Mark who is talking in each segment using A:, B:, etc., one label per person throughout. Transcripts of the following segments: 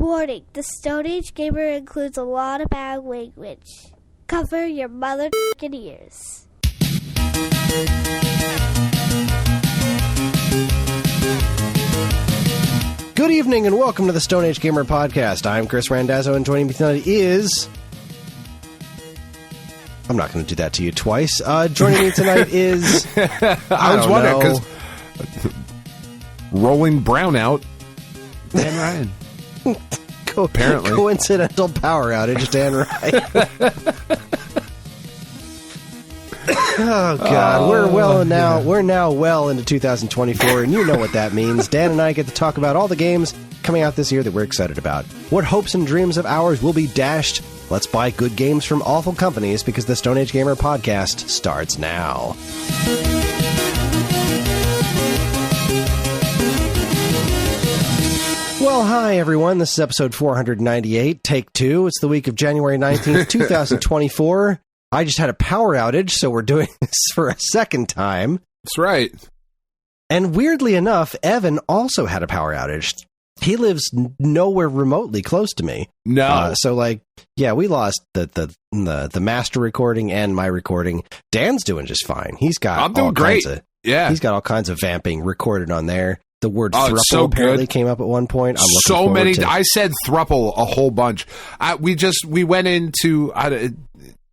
A: Warning, the Stone Age Gamer includes a lot of bad language. Cover your mother***ing ears.
B: Good evening and welcome to the Stone Age Gamer Podcast. I'm Kris Randazzo and joining me tonight is... I'm not going to do that to you twice. Joining me tonight is...
C: I was wondering, because... Rolling brownout. Dan Ryan.
B: Apparently. Coincidental power outage, Dan Ryan. Oh, God. We're now well into 2024, and you know what that means. Dan and I get to talk about all the games coming out this year that we're excited about. What hopes and dreams of ours will be dashed? Let's buy good games from awful companies, because the Stone Age Gamer Podcast starts now. Well, hi, everyone. This is episode 498, take two. It's the week of January 19th, 2024. I just had a power outage, so we're doing this for a second time.
C: That's right.
B: And weirdly enough, Evan also had a power outage. He lives nowhere remotely close to me.
C: No.
B: We lost the master recording and my recording. Dan's doing just fine. He's got He's got all kinds of vamping recorded on there. The word thruple apparently came up at one point. I'm looking forward to...
C: I said thruple a whole bunch. We went into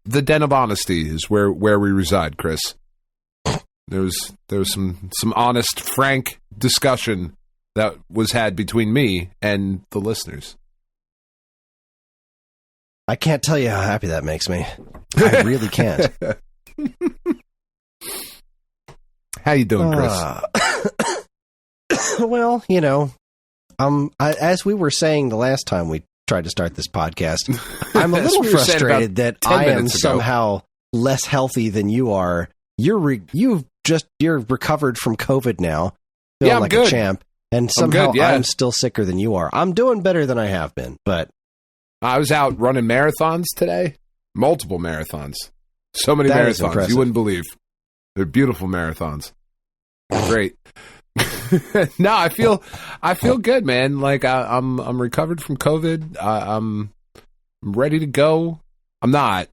C: the Den of Honesty is where we reside, Kris. There was some honest, frank discussion that was had between me and the listeners.
B: I can't tell you how happy that makes me. I really can't.
C: How you doing, Kris?
B: Well, you know, as we were saying the last time we tried to start this podcast, I'm a little frustrated that I am somehow less healthy than you are. You're recovered from COVID now, feeling like a champ, and somehow I'm still sicker than you are. I'm doing better than I have been, but
C: I was out running marathons today, multiple marathons, so many marathons you wouldn't believe. They're beautiful marathons. Great. No, I feel good, man. Like I'm recovered from COVID. I'm ready to go. I'm not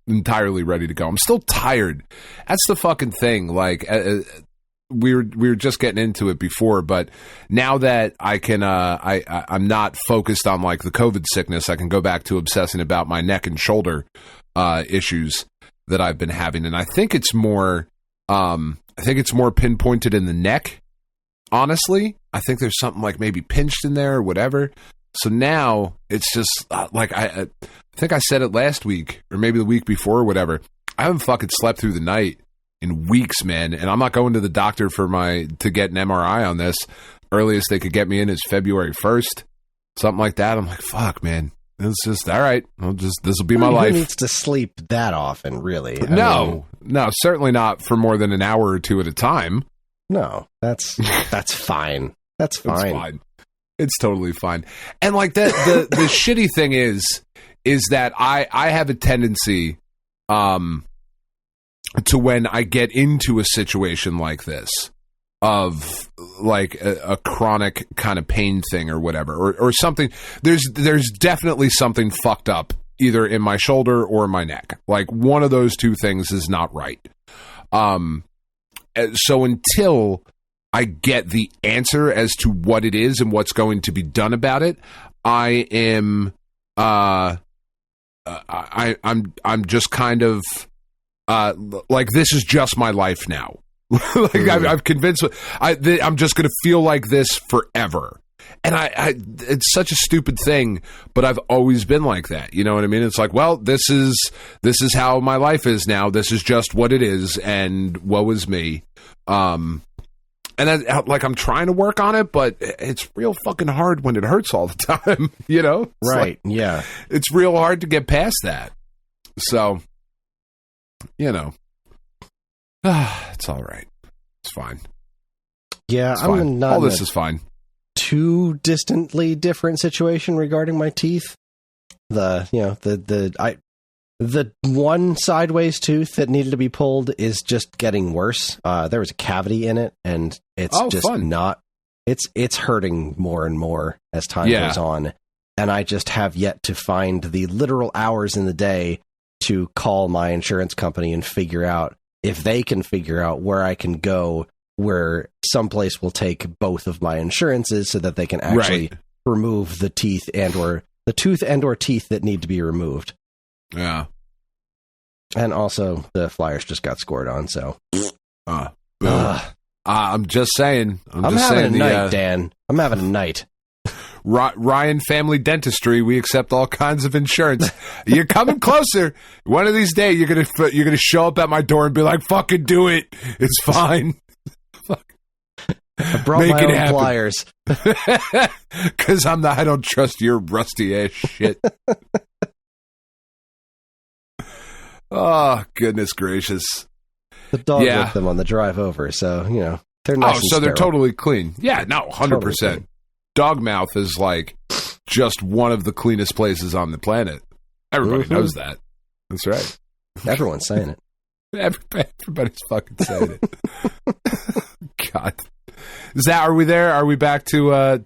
C: entirely ready to go. I'm still tired. That's the fucking thing. Like we were just getting into it before, but now that I can, I'm not focused on like the COVID sickness. I can go back to obsessing about my neck and shoulder issues that I've been having, and I think it's more pinpointed in the neck. Honestly, I think there's something like maybe pinched in there or whatever. So now it's just I think I said it last week or maybe the week before or whatever. I haven't fucking slept through the night in weeks, man. And I'm not going to the doctor to get an MRI on this. Earliest they could get me in is February 1st, something like that. I'm like, fuck, man. It's just all right. This will be my life.
B: Who needs to sleep that often, really?
C: No, certainly not for more than an hour or two at a time.
B: No, that's fine. That's fine.
C: It's fine. It's totally fine. And like the shitty thing is that I have a tendency to when I get into a situation like this of like a chronic kind of pain thing or whatever or something, there's definitely something fucked up either in my shoulder or my neck. Like one of those two things is not right. So until I get the answer as to what it is and what's going to be done about it, I am I'm just kind of like this is just my life now. Like I've convinced I'm just going to feel like this forever. And I it's such a stupid thing, but I've always been like that. You know what I mean? It's like, well, this is how my life is now. This is just what it is, and woe is me. And then, like, I'm trying to work on it, but it's real fucking hard when it hurts all the time. You know? It's
B: right? Yeah.
C: It's real hard to get past that. So, you know, it's all right. It's fine.
B: Yeah,
C: it's fine.
B: I'm not.
C: All this is fine.
B: Too distantly different situation regarding my teeth. The one sideways tooth that needed to be pulled is just getting worse. There was a cavity in it, and it's just not it's hurting more and more as time goes on. And I just have yet to find the literal hours in the day to call my insurance company and figure out if they can figure out where I can go, where someplace will take both of my insurances so that they can actually remove the teeth or teeth that need to be removed.
C: Yeah.
B: And also the Flyers just got scored on, so.
C: I'm just saying.
B: I'm having a night, Dan. I'm having a night.
C: Ryan Family Dentistry. We accept all kinds of insurance. You're coming closer. One of these days, you're gonna show up at my door and be like, "Fucking do it. It's fine."
B: I brought my own pliers
C: because I don't trust your rusty ass shit. Oh, goodness gracious.
B: The dog licked them on the drive over, so, they're nice and
C: so they're
B: sterile.
C: totally clean. Yeah, no, 100%. Totally Dogmouth is like just one of the cleanest places on the planet. Everybody knows that. That's right.
B: Everyone's saying it.
C: Everybody's fucking saying it. God. Are we there? Are we back to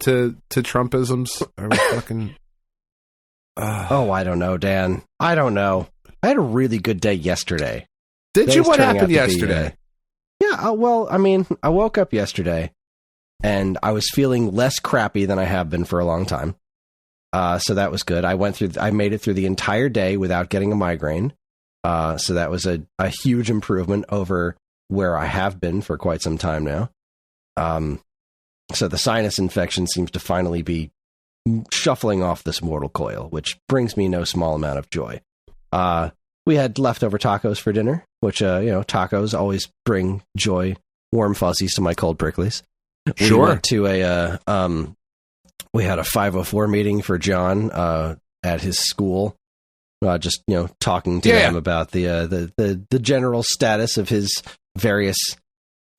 C: Trumpisms? Are we fucking...
B: Oh, I don't know, Dan. I don't know. I had a really good day yesterday.
C: Did you? What happened yesterday?
B: I woke up yesterday and I was feeling less crappy than I have been for a long time. So that was good. I made it through the entire day without getting a migraine. So that was a huge improvement over where I have been for quite some time now. So the sinus infection seems to finally be shuffling off this mortal coil, which brings me no small amount of joy. We had leftover tacos for dinner, which, tacos always bring joy, warm fuzzies to my cold pricklies.
C: Sure.
B: We went to we had a 504 meeting for John, at his school. Just, talking to them about the general status of his various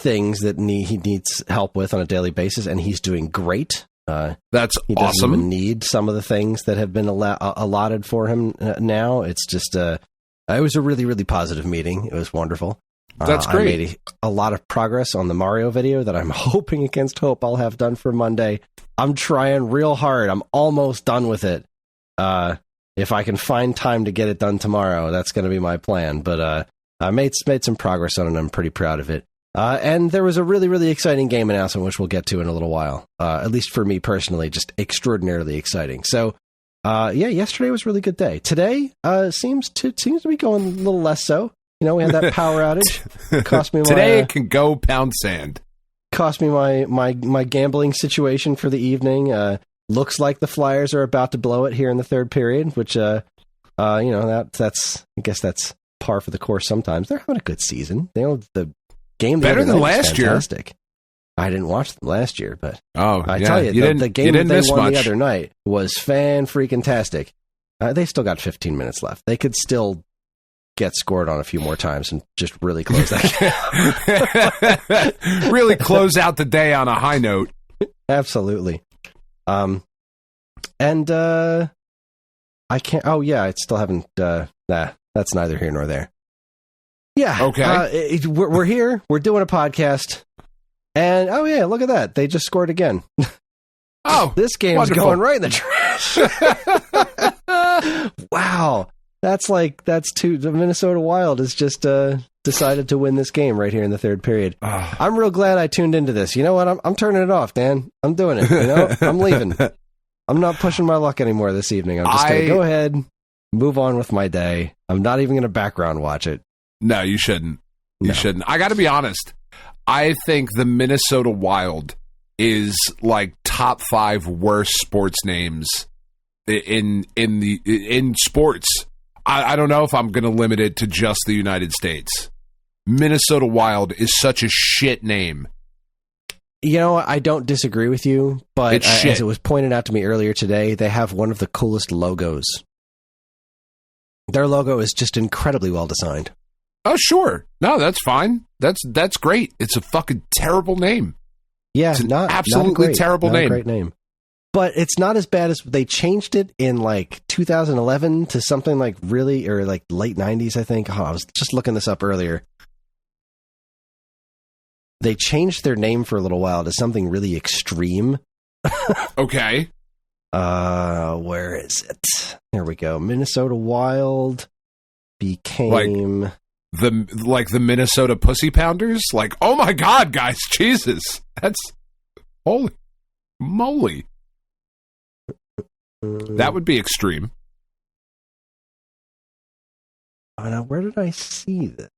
B: things that he needs help with on a daily basis. And he's doing great.
C: That's
B: he
C: awesome.
B: Doesn't even need some of the things that have been allotted for him now. It's just it was a really, really positive meeting. It was wonderful.
C: That's great.
B: I made a lot of progress on the Mario video that I'm hoping against hope I'll have done for Monday. I'm trying real hard. I'm almost done with it. If I can find time to get it done tomorrow, that's going to be my plan. But I made some progress on it, and I'm pretty proud of it. And there was a really, really exciting game announcement, which we'll get to in a little while. At least for me personally, just extraordinarily exciting. So, yesterday was a really good day. Today seems to be going a little less so. We had that power outage. Cost me
C: today it can go pound sand.
B: Cost me my gambling situation for the evening. Looks like the Flyers are about to blow it here in the third period, which that's I guess that's par for the course. Sometimes they're having a good season. The game
C: better than last year.
B: I didn't watch them last year, but
C: I
B: tell you, the game that they won the other night was fan-freaking-tastic. They still got 15 minutes left. They could still get scored on a few more times and just really close that
C: game. Really close out the day on a high note.
B: Absolutely. And I can't. Oh yeah, I still haven't. That's neither here nor there. Yeah.
C: Okay.
B: We're here. We're doing a podcast. And, oh yeah, look at that. They just scored again.
C: Oh,
B: this game's going right in the trash. Wow. The Minnesota Wild has just decided to win this game right here in the third period. I'm real glad I tuned into this. You know what? I'm turning it off, Dan. I'm doing it. I'm leaving. I'm not pushing my luck anymore this evening. I'm just going to go ahead, move on with my day. I'm not even going to background watch it.
C: No, you shouldn't. You shouldn't. I got to be honest. I think the Minnesota Wild is like top 5 worst sports names in sports. I don't know if I'm going to limit it to just the United States. Minnesota Wild is such a shit name.
B: I don't disagree with you, but as it was pointed out to me earlier today, they have one of the coolest logos. Their logo is just incredibly well designed.
C: Oh, sure. No, that's fine. That's great. It's a fucking terrible name.
B: Yeah,
C: it's an absolutely terrible name.
B: A great name. But it's not as bad as they changed it in like 2011 to something like really, or like late 90s, I think. I was just looking this up earlier. They changed their name for a little while to something really extreme.
C: Okay.
B: Where is it? There we go. Minnesota Wild became
C: like the Minnesota Pussy Pounders. Like, oh my God, guys, Jesus, that's holy moly. That would be extreme.
B: Now, where did I see this?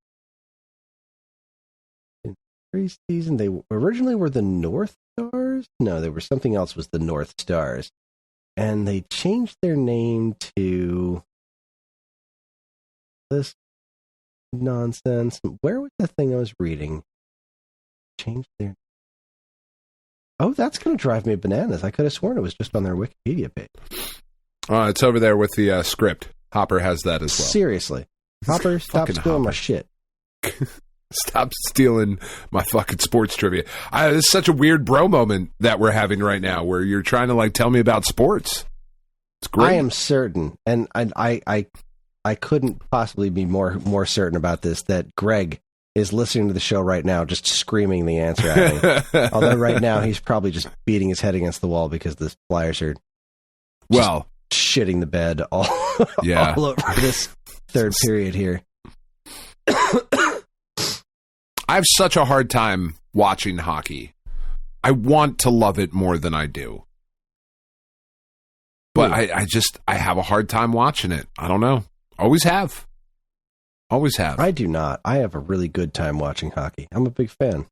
B: In preseason, they originally were the North Stars? No, they were something else was the North Stars. And they changed their name to this nonsense. Where was the thing I was reading? Changed their... Oh, that's going to drive me bananas. I could have sworn it was just on their Wikipedia page.
C: It's over there with the script. Hopper has that as well.
B: Seriously. Hopper, stop stealing my shit.
C: Stop stealing my fucking sports trivia. It's such a weird bro moment that we're having right now where you're trying to tell me about sports. It's great.
B: I am certain, and I couldn't possibly be more certain about this, that Greg is listening to the show right now just screaming the answer at me. Although right now he's probably just beating his head against the wall because the Flyers are shitting the bed all over this third period here.
C: I have such a hard time watching hockey. I want to love it more than I do. But I have a hard time watching it. I don't know. Always have.
B: I do not. I have a really good time watching hockey. I'm a big fan.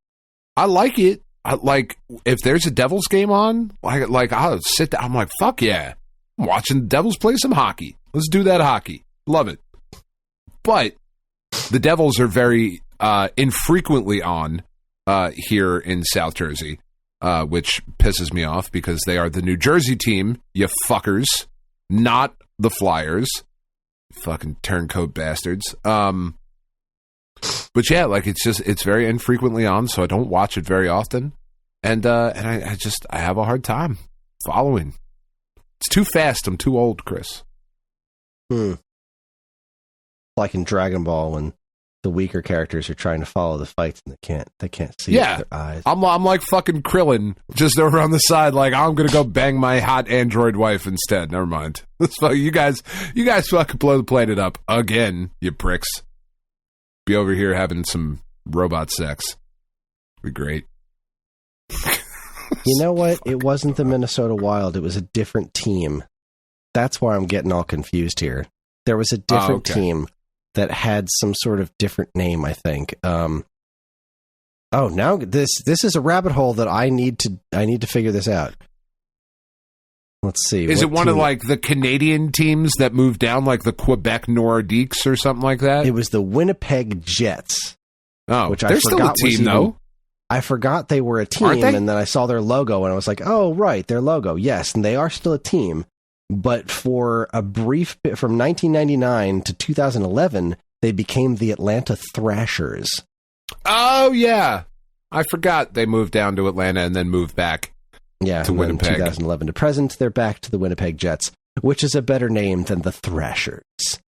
C: I like it. If there's a Devils game on, I'll sit down. I'm like, fuck yeah. I'm watching the Devils play some hockey. Let's do that hockey. Love it. But the Devils are very infrequently on here in South Jersey, which pisses me off because they are the New Jersey team, you fuckers, not the Flyers. Fucking turncoat bastards. But yeah, it's very infrequently on, so I don't watch it very often. And I have a hard time following. It's too fast. I'm too old, Kris.
B: Like in Dragon Ball when the weaker characters are trying to follow the fights and they can't see with their eyes. I'm like fucking Krillin, just over on the side, like I'm gonna go bang my hot android wife instead. Never mind. You guys fucking blow the planet up again, you pricks. Be over here having some robot sex. Be great. You know what? It wasn't the Minnesota Wild. It was a different team. That's why I'm getting all confused here. There was a different team that had some sort of different name, I think. Now this is a rabbit hole that I need to figure this out. Let's see.
C: Is it one of the Canadian teams that moved down, like the Quebec Nordiques or something like that?
B: It was the Winnipeg Jets.
C: Oh, which they're still a team, though.
B: I forgot they were a team, and then I saw their logo, and I was like, oh, right, their logo. Yes, and they are still a team. But for a brief, from 1999 to 2011, they became the Atlanta Thrashers.
C: Oh, yeah. I forgot they moved down to Atlanta and then moved back to Winnipeg.
B: 2011 to present, they're back to the Winnipeg Jets, which is a better name than the Thrashers.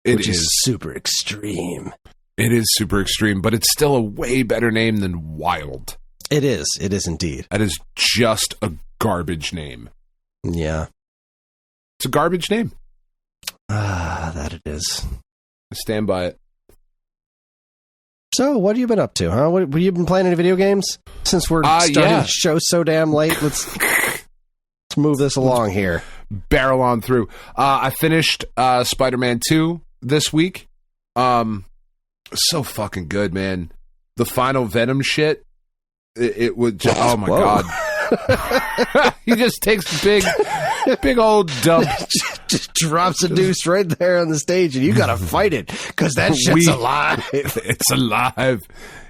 B: Which is super extreme.
C: It is super extreme, but it's still a way better name than Wild.
B: It is. It is indeed.
C: That is just a garbage name.
B: Yeah.
C: It's a garbage name.
B: That it is.
C: I stand by it.
B: So, what have you been up to, huh? What have you been playing any video games? Since we're starting the show so damn late, let's move this along here.
C: Barrel on through. I finished Spider-Man 2 this week. So fucking good, man. The final Venom shit. It would just, oh my God. He just takes a big old dump.
B: Just drops a deuce right there on the stage, and you gotta fight it, because that shit's alive.
C: It's alive.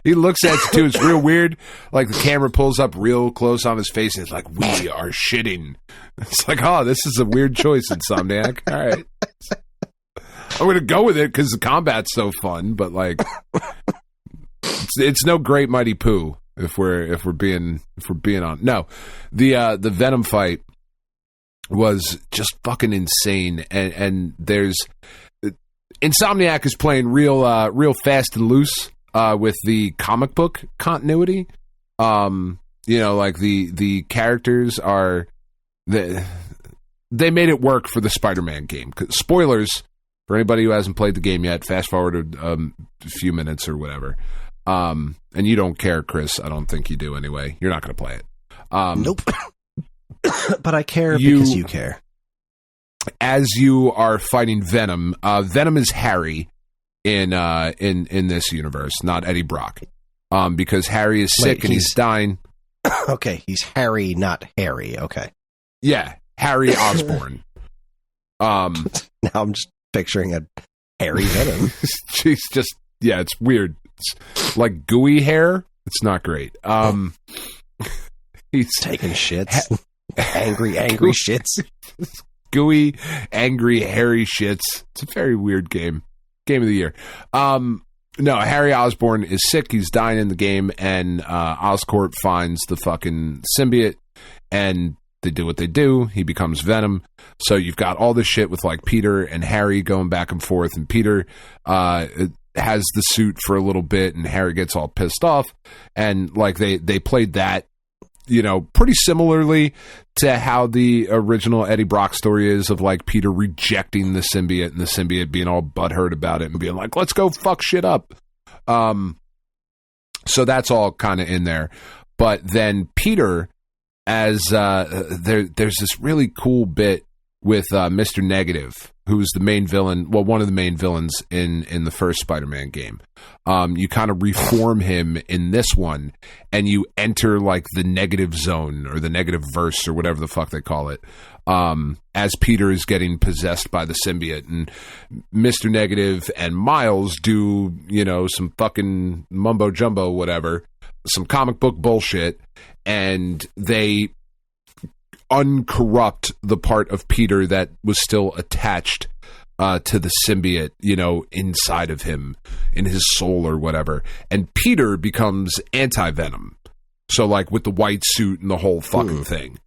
C: He looks at you, too. It's real weird. Like, the camera pulls up real close on his face, and it's like, we are shitting. It's like, oh, this is a weird choice, Insomniac. All right. I'm going to go with it, because the combat's so fun, but, like, it's no Great Mighty Pooh. If we're being on, no, the Venom fight was just fucking insane, and there's Insomniac is playing real fast and loose with the comic book continuity, You know, like the characters are they made it work for the Spider-Man game. Spoilers for anybody who hasn't played the game yet. Fast forward a few minutes or whatever. And you don't care, Kris. I don't think you do anyway. You're not going to play it.
B: Nope. But I care because you care.
C: As you are fighting Venom, Venom is Harry in this universe, not Eddie Brock. Because Harry is sick and he's dying.
B: Okay, he's Harry, not Harry. Okay.
C: Yeah, Harry Osborn. Now
B: I'm just picturing a hairy Venom.
C: She's just, yeah, it's weird. It's like gooey hair. It's not great.
B: He's taking shits. Angry shits.
C: Gooey, angry, hairy shits. It's a very weird game. Game of the year. No, Harry Osborn is sick. He's dying in the game, and Oscorp finds the fucking symbiote, and they do what they do. He becomes Venom. So you've got all this shit with like Peter and Harry going back and forth, and Peter has the suit for a little bit, and Harry gets all pissed off, and like they played that, you know, pretty similarly to how the original Eddie Brock story is, of like Peter rejecting the symbiote and the symbiote being all butthurt about it and being like, let's go fuck shit up. So that's all kind of in there. But then Peter, as there's this really cool bit with Mr. Negative, who's the main villain, well, one of the main villains in the first Spider-Man game. You kind of reform him in this one, and you enter like the negative zone or the negative verse or whatever the fuck they call it, as Peter is getting possessed by the symbiote. And Mr. Negative and Miles do, you know, some fucking mumbo jumbo, whatever, some comic book bullshit, and they uncorrupt the part of Peter that was still attached to the symbiote, you know, inside of him, in his soul or whatever. And Peter becomes anti-Venom. So like with the white suit and the whole fucking thing.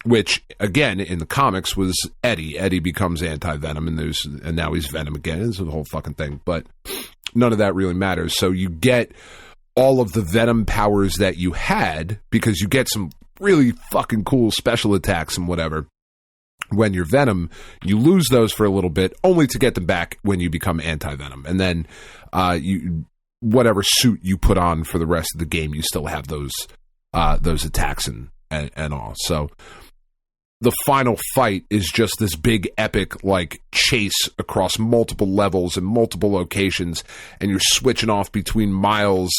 C: Which again in the comics was Eddie. Eddie becomes anti-Venom, and now he's Venom again. It's the whole fucking thing. But none of that really matters. So you get all of the Venom powers that you had, because you get some really fucking cool special attacks and whatever. When you're Venom, you lose those for a little bit, only to get them back when you become anti-Venom. And then you, whatever suit you put on for the rest of the game, you still have those attacks and all. So the final fight is just this big epic like chase across multiple levels and multiple locations, and you're switching off between Miles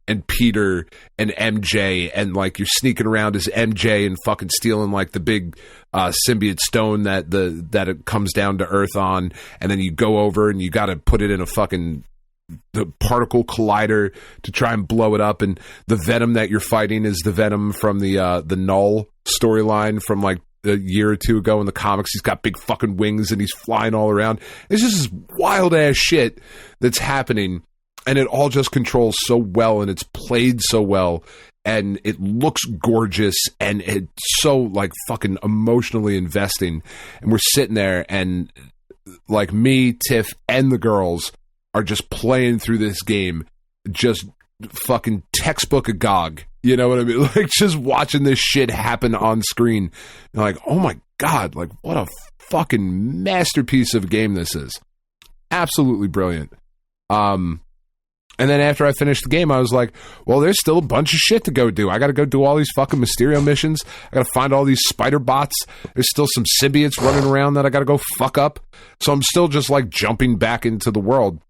C: and Peter and MJ, and like you're sneaking around as MJ and fucking stealing like the big symbiote stone that it comes down to Earth on, and then you go over and you got to put it in a fucking the particle collider to try and blow it up. And the Venom that you're fighting is the Venom from the Null storyline from like a year or two ago in the comics. He's got big fucking wings and he's flying all around. It's just this wild ass shit that's happening, and it all just controls so well, and it's played so well, and it looks gorgeous, and it's so like fucking emotionally investing. And we're sitting there, and like me, Tiff, and the girls are just playing through this game, just fucking textbook agog. You know what I mean? Like just watching this shit happen on screen. You're like, oh my God, like what a fucking masterpiece of a game this is. Absolutely brilliant. And then after I finished the game, I was like, well, there's still a bunch of shit to go do. I got to go do all these fucking Mysterio missions. I got to find all these spider bots. There's still some symbiotes running around that I got to go fuck up. So I'm still just like jumping back into the world,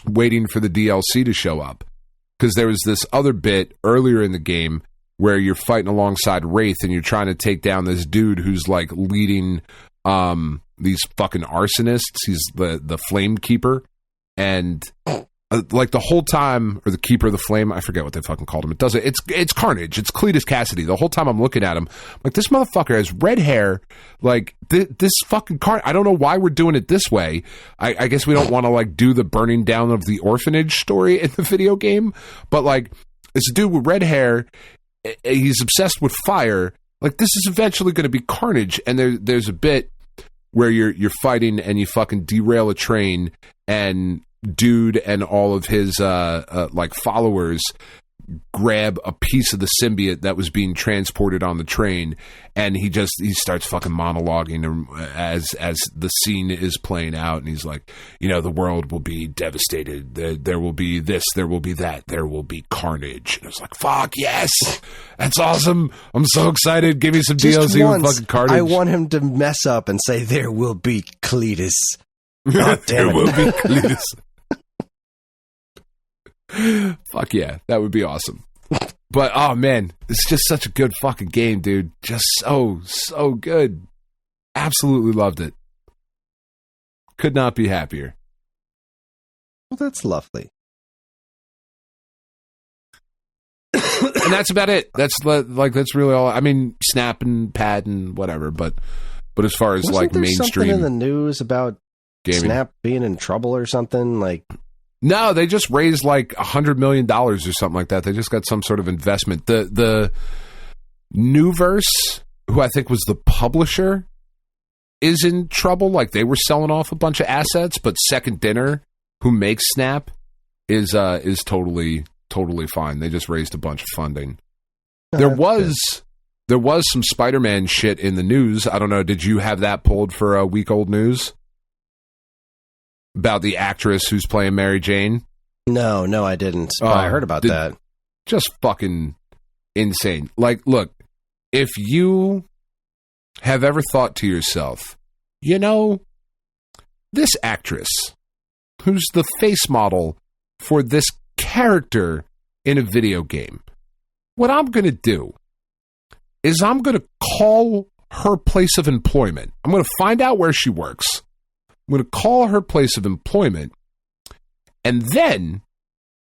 C: waiting for the DLC to show up. Because there was this other bit earlier in the game where you're fighting alongside Wraith, and you're trying to take down this dude who's like leading these fucking arsonists. He's the Flame Keeper, and like the whole time, or the Keeper of the Flame, I forget what they fucking called him. It's Carnage. It's Cletus Cassidy. The whole time I'm looking at him, like this motherfucker has red hair. Like this fucking I don't know why we're doing it this way. I guess we don't want to like do the burning down of the orphanage story in the video game, but like it's a dude with red hair. He's obsessed with fire. Like this is eventually going to be Carnage, and there's a bit where you're fighting and you fucking derail a train, and dude and all of his like followers grab a piece of the symbiote that was being transported on the train, and he starts fucking monologuing as the scene is playing out, and he's like, the world will be devastated, there will be this, there will be that, there will be carnage. And I was like, fuck yes, that's awesome, I'm so excited, give me some DLC with fucking carnage.
B: I want him to mess up and say there will be Cletus. Oh, damn it.
C: There will be Cletus. Fuck yeah, that would be awesome. But oh man, it's just such a good fucking game, dude. Just so good. Absolutely loved it. Could not be happier.
B: Well, that's lovely.
C: And that's about it. That's really all. I mean, Snap and Pad and whatever, but as far as
B: Wasn't there
C: mainstream,
B: something in the news about gaming? Snap being in trouble or something like.
C: No, they just raised like $100 million or something like that. They just got some sort of investment. The Newverse, who I think was the publisher, is in trouble. Like they were selling off a bunch of assets, but Second Dinner, who makes Snap, is totally fine. They just raised a bunch of funding. There was some Spider-Man shit in the news. I don't know. Did you have that pulled for a week old news? About the actress who's playing Mary Jane?
B: No, I didn't. But I heard about that.
C: Just fucking insane. Like, look, if you have ever thought to yourself, this actress, who's the face model for this character in a video game, what I'm going to do is I'm going to call her place of employment. I'm going to find out where she works. I'm going to call her place of employment, and then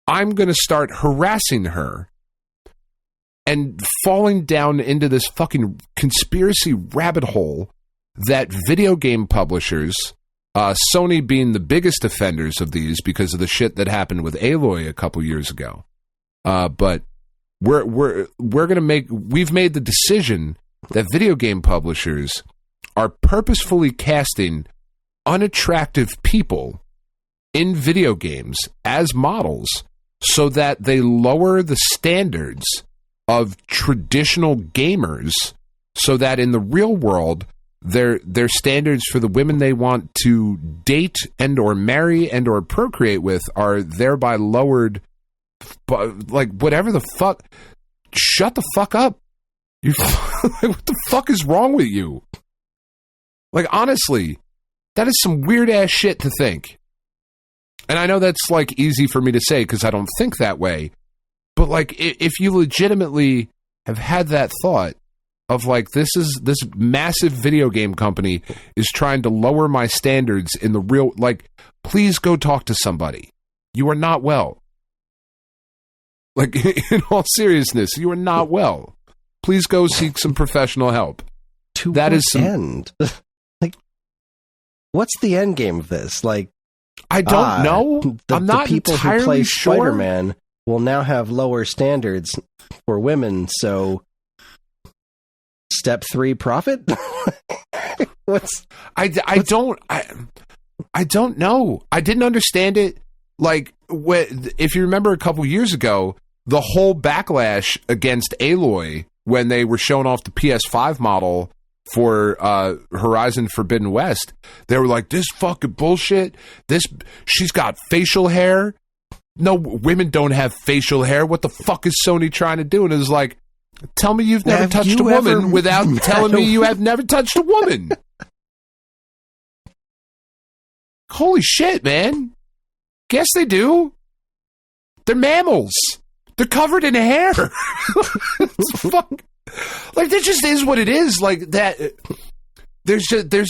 C: I'm going to start harassing her and falling down into this fucking conspiracy rabbit hole that video game publishers, Sony being the biggest offenders of these because of the shit that happened with Aloy a couple years ago. But we've made the decision that video game publishers are purposefully casting unattractive people in video games as models so that they lower the standards of traditional gamers, so that in the real world their standards for the women they want to date and or marry and or procreate with are thereby lowered. Like, whatever the fuck, shut the fuck up. What the fuck is wrong with you? Like, honestly, that is some weird ass shit to think. And I know that's like easy for me to say because I don't think that way. But like, if you legitimately have had that thought of like, this massive video game company is trying to lower my standards in the real, like, please go talk to somebody. You are not well. Like, in all seriousness, you are not well. Please go seek some professional help.
B: To that is some end. Like, what's the end game of this? Like,
C: I don't know. I'm not
B: the people
C: entirely
B: who play
C: sure.
B: Spider-Man will now have lower standards for women. So, step 3, profit.
C: I don't know. I didn't understand it. Like, if you remember a couple years ago, the whole backlash against Aloy when they were showing off the PS5 model for Horizon Forbidden West, they were like, this fucking bullshit. She's got facial hair. No, women don't have facial hair. What the fuck is Sony trying to do? And it was like, tell me you've never touched a woman without telling me you have never touched a woman. Holy shit, man. Guess they do. They're mammals. They're covered in hair. Fuck. Like, that just is what it is. Like, that. There's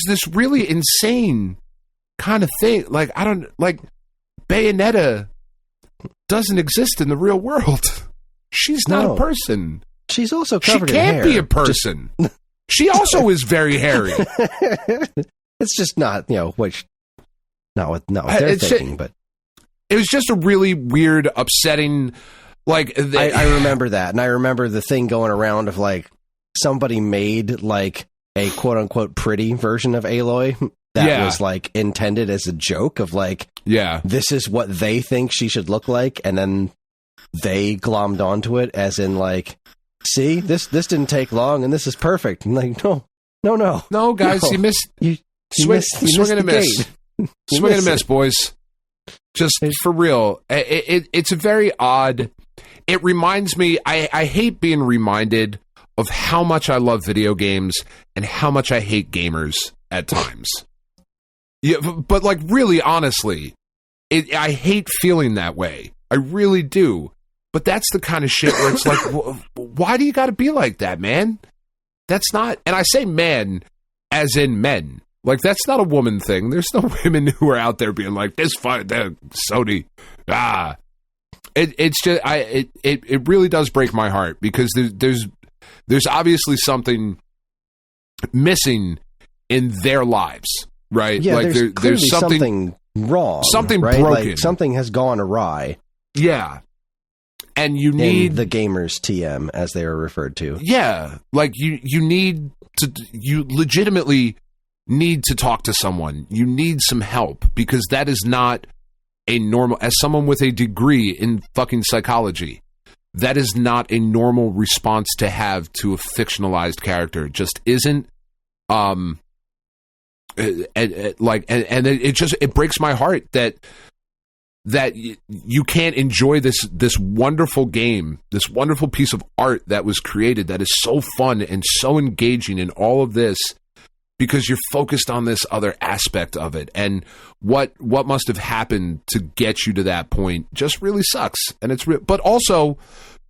C: this really insane kind of thing. Like, I don't, like, Bayonetta doesn't exist in the real world. She's not a person.
B: She's also covered
C: in hair. She can't be a person. She also is very hairy.
B: It's just not, not what they're thinking, but.
C: It was just a really weird, upsetting, like...
B: I remember that, and I remember the thing going around of, like, somebody made, like, a quote-unquote pretty version of Aloy that was, like, intended as a joke of, like, this is what they think she should look like, and then they glommed onto it as in like, see, this didn't take long and this is perfect. And like, no,
C: guys,
B: no.
C: you missed.
B: You
C: swing and a miss. Swing and a miss, boys. Just for real, it's a very odd. It reminds me. I hate being reminded of how much I love video games and how much I hate gamers at times. Yeah, but like really, honestly, I hate feeling that way. I really do. But that's the kind of shit where it's like, why do you got to be like that, man? That's not. And I say men as in men. Like, that's not a woman thing. There's no women who are out there being like, this fight, Sony. It's just, it really does break my heart because there's obviously something missing in their lives, right?
B: Yeah,
C: like
B: there's something wrong.
C: Something
B: right?
C: broken.
B: Like, something has gone awry.
C: Yeah. And you need
B: the gamers TM, as they are referred to.
C: Yeah. Like, you legitimately need to talk to someone. You need some help because that is not a normal, as someone with a degree in fucking psychology, that is not a normal response to have to a fictionalized character. It just isn't. It breaks my heart that you can't enjoy this wonderful game, this wonderful piece of art that was created that is so fun and so engaging in all of this, because you're focused on this other aspect of it. And what must have happened to get you to that point just really sucks. And it's but also,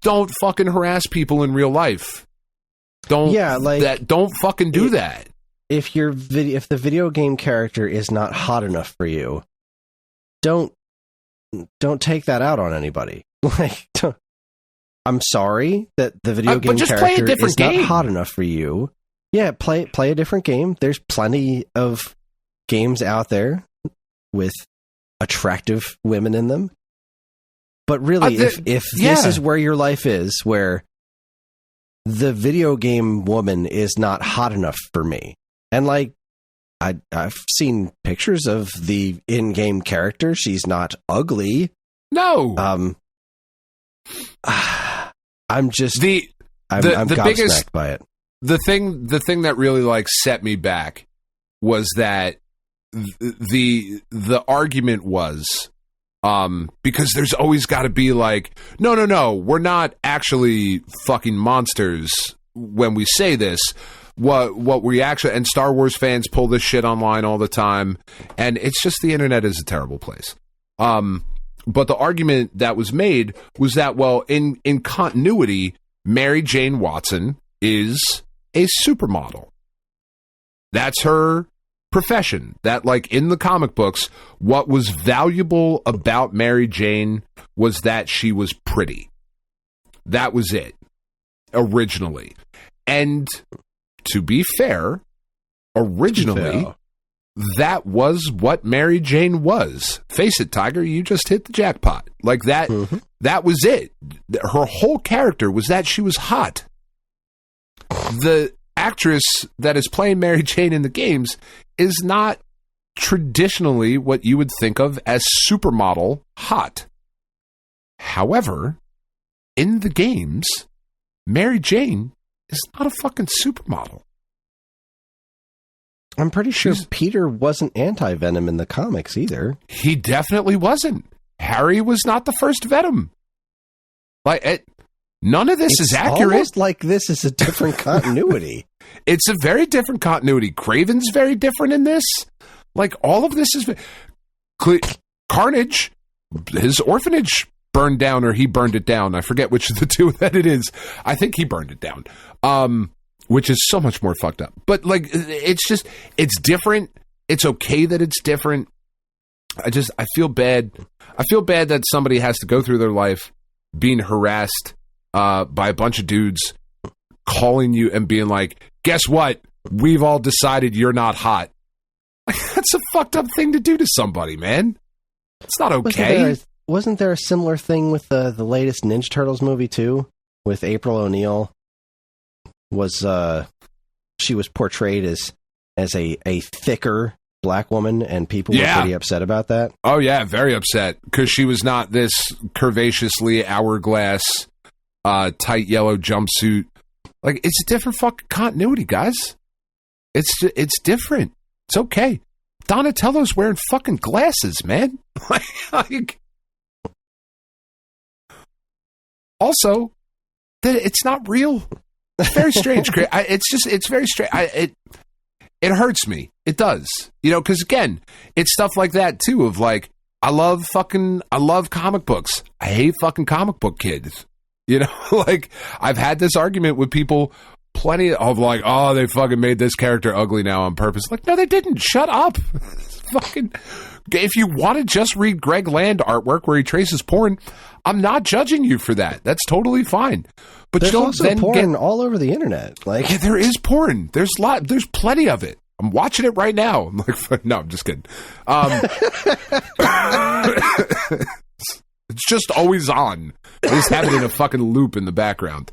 C: don't fucking harass people in real life. Don't fucking do that.
B: If the video game character is not hot enough for you, don't take that out on anybody. Like, I'm sorry that the video game character is not hot enough for you. Yeah, play a different game. There's plenty of games out there with attractive women in them. But really, if this is where your life is, where the video game woman is not hot enough for me, and like I've seen pictures of the in-game character, she's not ugly.
C: No.
B: I'm just I'm gobsmacked by it.
C: The thing that really like set me back was that the argument was because there's always got to be like, no, we're not actually fucking monsters when we say this. What we actually, and Star Wars fans pull this shit online all the time, and it's just, the internet is a terrible place. But the argument that was made was that, well, in continuity, Mary Jane Watson is a supermodel. That's her profession. That, like, in the comic books, what was valuable about Mary Jane was that she was pretty. That was it, originally. And to be fair, originally, that was what Mary Jane was. Face it, Tiger, you just hit the jackpot. Like that, that was it. Her whole character was that she was hot. The actress that is playing Mary Jane in the games is not traditionally what you would think of as supermodel hot. However, in the games, Mary Jane is not a fucking supermodel.
B: I'm pretty sure Peter wasn't anti-Venom in the comics either.
C: He definitely wasn't. Harry was not the first Venom. Like, none of this is accurate.
B: Almost like this is a different continuity.
C: It's a very different continuity. Kraven's very different in this. Like, all of this is... Carnage, his orphanage burned down, or he burned it down. I forget which of the two that it is. I think he burned it down. Which is so much more fucked up. But, like, it's just, it's different. It's okay that it's different. I feel bad. I feel bad that somebody has to go through their life being harassed by a bunch of dudes calling you and being like, guess what? We've all decided you're not hot. That's a fucked up thing to do to somebody, man. It's not okay.
B: Wasn't there a similar thing with the latest Ninja Turtles movie, too? With April O'Neil? She was portrayed as a thicker black woman, and people were pretty upset about that.
C: Oh, yeah, very upset, because she was not this curvaceously hourglass, tight yellow jumpsuit. Like, it's a different fucking continuity, guys. It's different. It's okay. Donatello's wearing fucking glasses, man. Like, also, it's not real. It's very strange. It's very strange. It hurts me. It does. You know, because again, it's stuff like that too. Of like, I love comic books. I hate fucking comic book kids. You know, like I've had this argument with people. Plenty of like, oh, they fucking made this character ugly now on purpose. Like, no, they didn't. Shut up. Fucking. If you want to just read Greg Land artwork where he traces porn, I'm not judging you for that. That's totally fine. But
B: there's also porn all over the internet. Like,
C: yeah, there is porn. There's plenty of it. I'm watching it right now. I'm like, no, I'm just kidding. It's just always on. I just have it in a fucking loop in the background.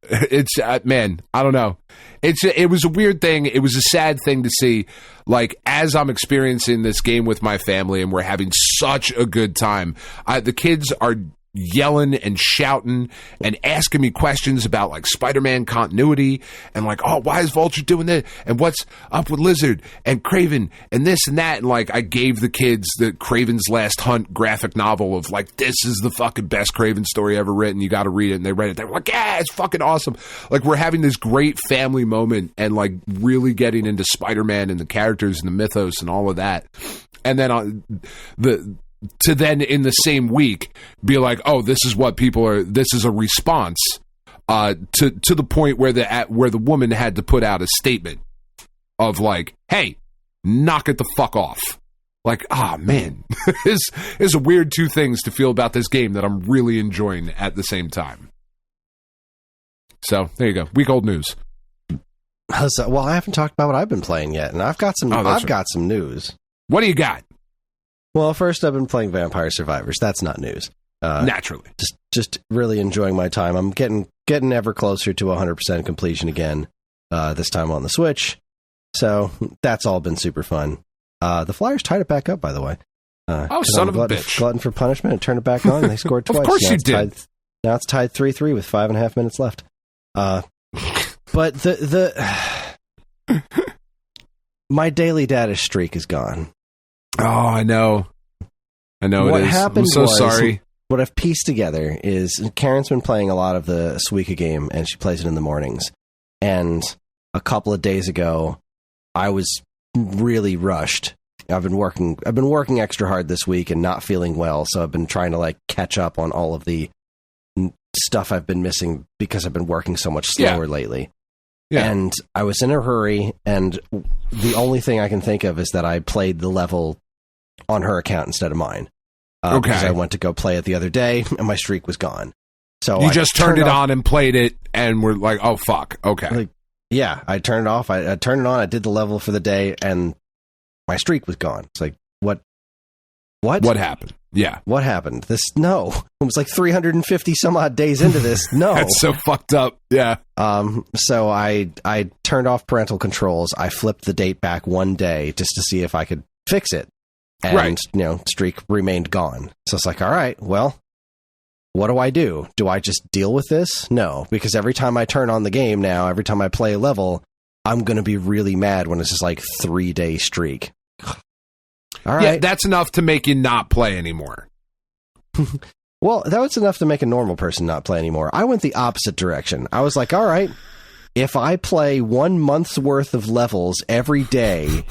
C: It's man, I don't know. It was a weird thing. It was a sad thing to see. Like, as I'm experiencing this game with my family and we're having such a good time, the kids are yelling and shouting and asking me questions about like Spider-Man continuity and like, oh, why is Vulture doing this and what's up with Lizard and Kraven and this and that, and like I gave the kids the Kraven's Last Hunt graphic novel of like, this is the fucking best Kraven story ever written, you got to read it, and they read it. They were like, yeah, it's fucking awesome. Like, we're having this great family moment and like really getting into Spider-Man and the characters and the mythos and all of that. And then to then in the same week be like, oh, this is what people are. This is a response to the point where the woman had to put out a statement of like, hey, knock it the fuck off. Like, man, it's a weird two things to feel about this game that I'm really enjoying at the same time. So there you go. Week old news.
B: Well, I haven't talked about what I've been playing yet, and I've got some. Got some news.
C: What do you got?
B: Well, first, I've been playing Vampire Survivors. That's not news.
C: Naturally.
B: Just really enjoying my time. I'm getting ever closer to 100% completion again, this time on the Switch. So that's all been super fun. The Flyers tied it back up, by the way.
C: Son of a bitch.
B: Glutton for punishment, and turned it back on, and they scored twice.
C: Of course you did.
B: Now it's tied 3-3 with 5.5 minutes left. But my Daily Dadish streak is gone.
C: Oh, I know.
B: What
C: it is.
B: Happened
C: I'm so
B: was,
C: sorry.
B: What I've pieced together is Karen's been playing a lot of the Suika game, and she plays it in the mornings. And a couple of days ago, I was really rushed. I've been working extra hard this week and not feeling well, so I've been trying to like catch up on all of the stuff I've been missing because I've been working so much slower lately. Yeah. And I was in a hurry, and the only thing I can think of is that I played the level on her account instead of mine. Because I went to go play it the other day, and my streak was gone. So
C: you just turned it on and played it, and we're like, oh, fuck, okay.
B: Like, yeah, I turned it off, I turned it on, I did the level for the day, and my streak was gone. It's like, what?
C: What happened? Yeah.
B: What happened? No. It was like 350 some odd days into this. No.
C: That's so fucked up. Yeah.
B: So I turned off parental controls. I flipped the date back one day just to see if I could fix it. And, streak remained gone. So it's like, all right, well, what do? Do I just deal with this? No, because every time I turn on the game now, every time I play a level, I'm going to be really mad when it's just like 3-day streak. All right.
C: Yeah, that's enough to make you not play anymore.
B: Well, that was enough to make a normal person not play anymore. I went the opposite direction. I was like, all right, if I play 1 month's worth of levels every day,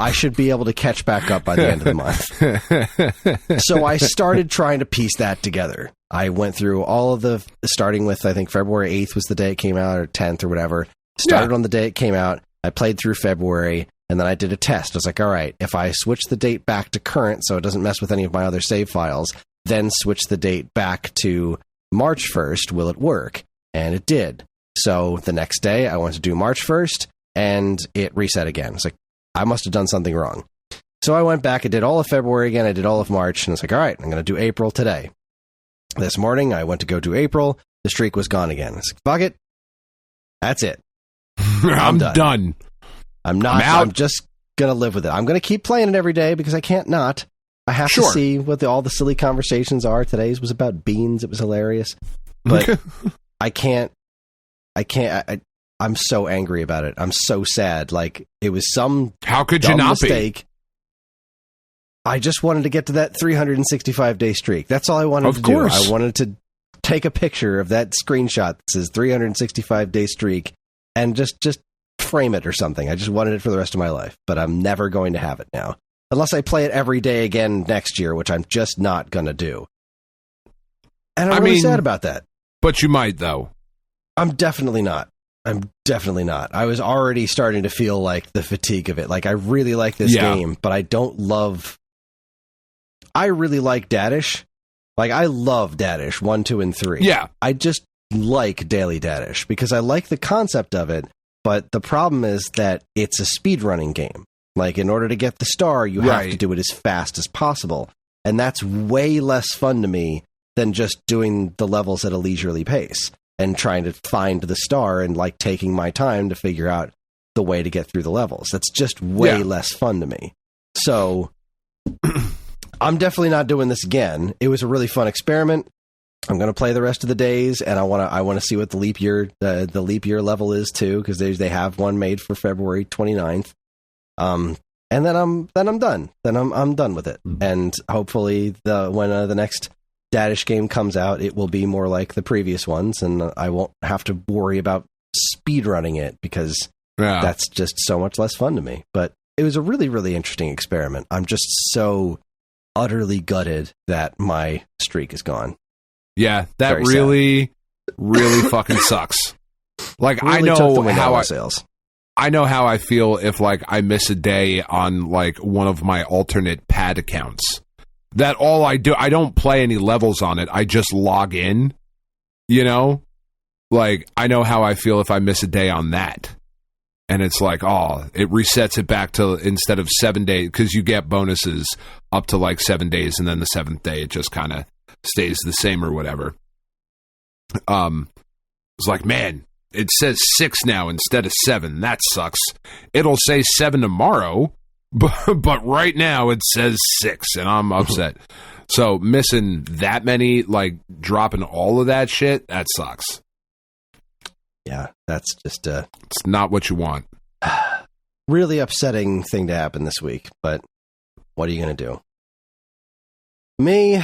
B: I should be able to catch back up by the end of the month. So I started trying to piece that together. I went through all of the, starting with, I think February 8th was the day it came out, or 10th or whatever. Started on the day it came out. I played through February, and then I did a test. I was like, all right, if I switch the date back to current so it doesn't mess with any of my other save files, then switch the date back to March 1st, will it work? And it did. So the next day, I went to do March 1st, and it reset again. It's like, I must have done something wrong. So I went back, I did all of February again, I did all of March, and it's like, all right, I'm going to do April today. This morning, I went to go do April, the streak was gone again. It's like, fuck it. That's it.
C: I'm done.
B: I'm not. I'm just going to live with it. I'm going to keep playing it every day because I can't not. I have to see what all the silly conversations are. Today's was about beans. It was hilarious. But I can't. I'm so angry about it. I'm so sad. Like, it was some
C: How could you not
B: mistake. I just wanted to get to that 365-day streak. That's all I wanted to do. I wanted to take a picture of that screenshot that says 365-day streak and just frame it or something. I just wanted it for the rest of my life, but I'm never going to have it now. Unless I play it every day again next year, which I'm just not going to do. And I'm really sad about that.
C: But you might, though.
B: I'm definitely not. I was already starting to feel like the fatigue of it. Like, I really like this game, but I don't love... I really like Dadish. Like, I love Dadish 1, 2, and 3.
C: Yeah.
B: I just like Daily Dadish because I like the concept of it, but the problem is that it's a speedrunning game. Like, in order to get the star, you have to do it as fast as possible. And that's way less fun to me than just doing the levels at a leisurely pace and trying to find the star and, like, taking my time to figure out the way to get through the levels. That's just way less fun to me. So... I'm definitely not doing this again. It was a really fun experiment. I'm going to play the rest of the days, and I want to see what the leap year level is too, because they have one made for February 29th. And then I'm done. Then I'm done with it. And hopefully when the next Dadish game comes out, it will be more like the previous ones, and I won't have to worry about speedrunning it because that's just so much less fun to me. But it was a really, really interesting experiment. I'm just so utterly gutted that my streak is gone.
C: Yeah, that really fucking sucks. Like,
B: really
C: I know how
B: sales.
C: I know how I feel if, like, I miss a day on, like, one of my alternate pad accounts. That all I do, I don't play any levels on it. I just log in, you know? Like, I know how I feel if I miss a day on that. And it's like, it resets it back to, instead of 7 days, because you get bonuses up to like 7 days, and then the 7th day it just kind of stays the same or whatever. It's like, man, it says 6 now instead of 7. That sucks. It'll say 7 tomorrow, but right now it says 6, and I'm upset. So missing that many, like, dropping all of that shit, that sucks.
B: Yeah, that's just
C: it's not what you want.
B: Really upsetting thing to happen this week, but what are you going to do? Me,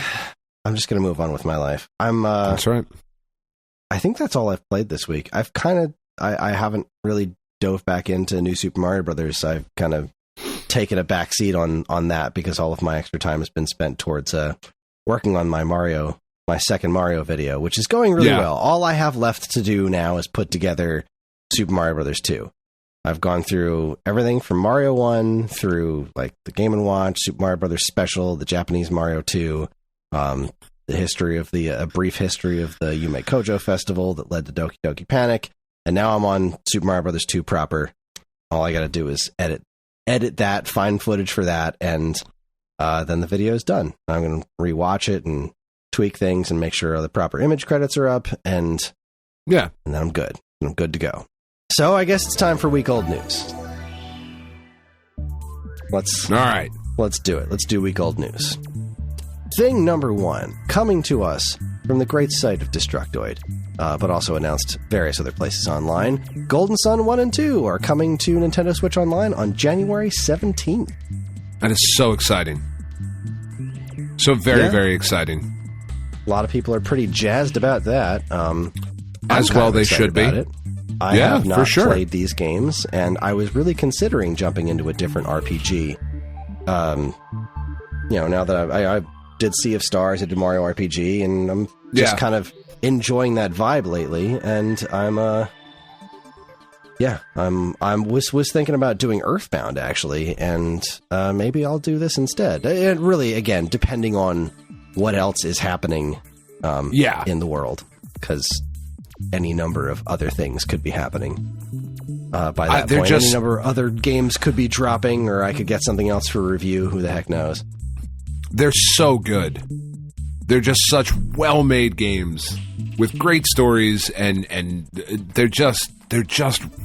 B: I'm just going to move on with my life.
C: That's right.
B: I think that's all I've played this week. I've I haven't really dove back into New Super Mario Brothers. I've kind of taken a backseat on that because all of my extra time has been spent towards working on my second Mario video, which is going really well. All I have left to do now is put together Super Mario Brothers 2. I've gone through everything from Mario 1 through, like, the Game & Watch, Super Mario Brothers Special, the Japanese Mario 2, the history of a brief history of the Yume Kojo Festival that led to Doki Doki Panic, and now I'm on Super Mario Brothers 2 proper. All I got to do is edit that, find footage for that, and then the video is done. I'm going to rewatch it and tweak things and make sure the proper image credits are up, and then I'm good. I'm good to go. So I guess it's time for week old news. Let's do it. Let's do week old news. Thing number 1, coming to us from the great site of Destructoid, but also announced various other places online. Golden Sun 1 and 2 are coming to Nintendo Switch Online on January 17th.
C: That is so exciting. So very, very exciting.
B: A lot of people are pretty jazzed about that.
C: As well they should be.
B: It. I have not played these games, and I was really considering jumping into a different RPG. Now that I did Sea of Stars, I did Mario RPG, and I'm just kind of enjoying that vibe lately, and I was thinking about doing Earthbound, actually, and maybe I'll do this instead. It really, again, depending on what else is happening in the world, because any number of other things could be happening by that point. Any number of other games could be dropping, or I could get something else for review. Who the heck knows?
C: They're so good. They're just such well-made games with great stories, and they're just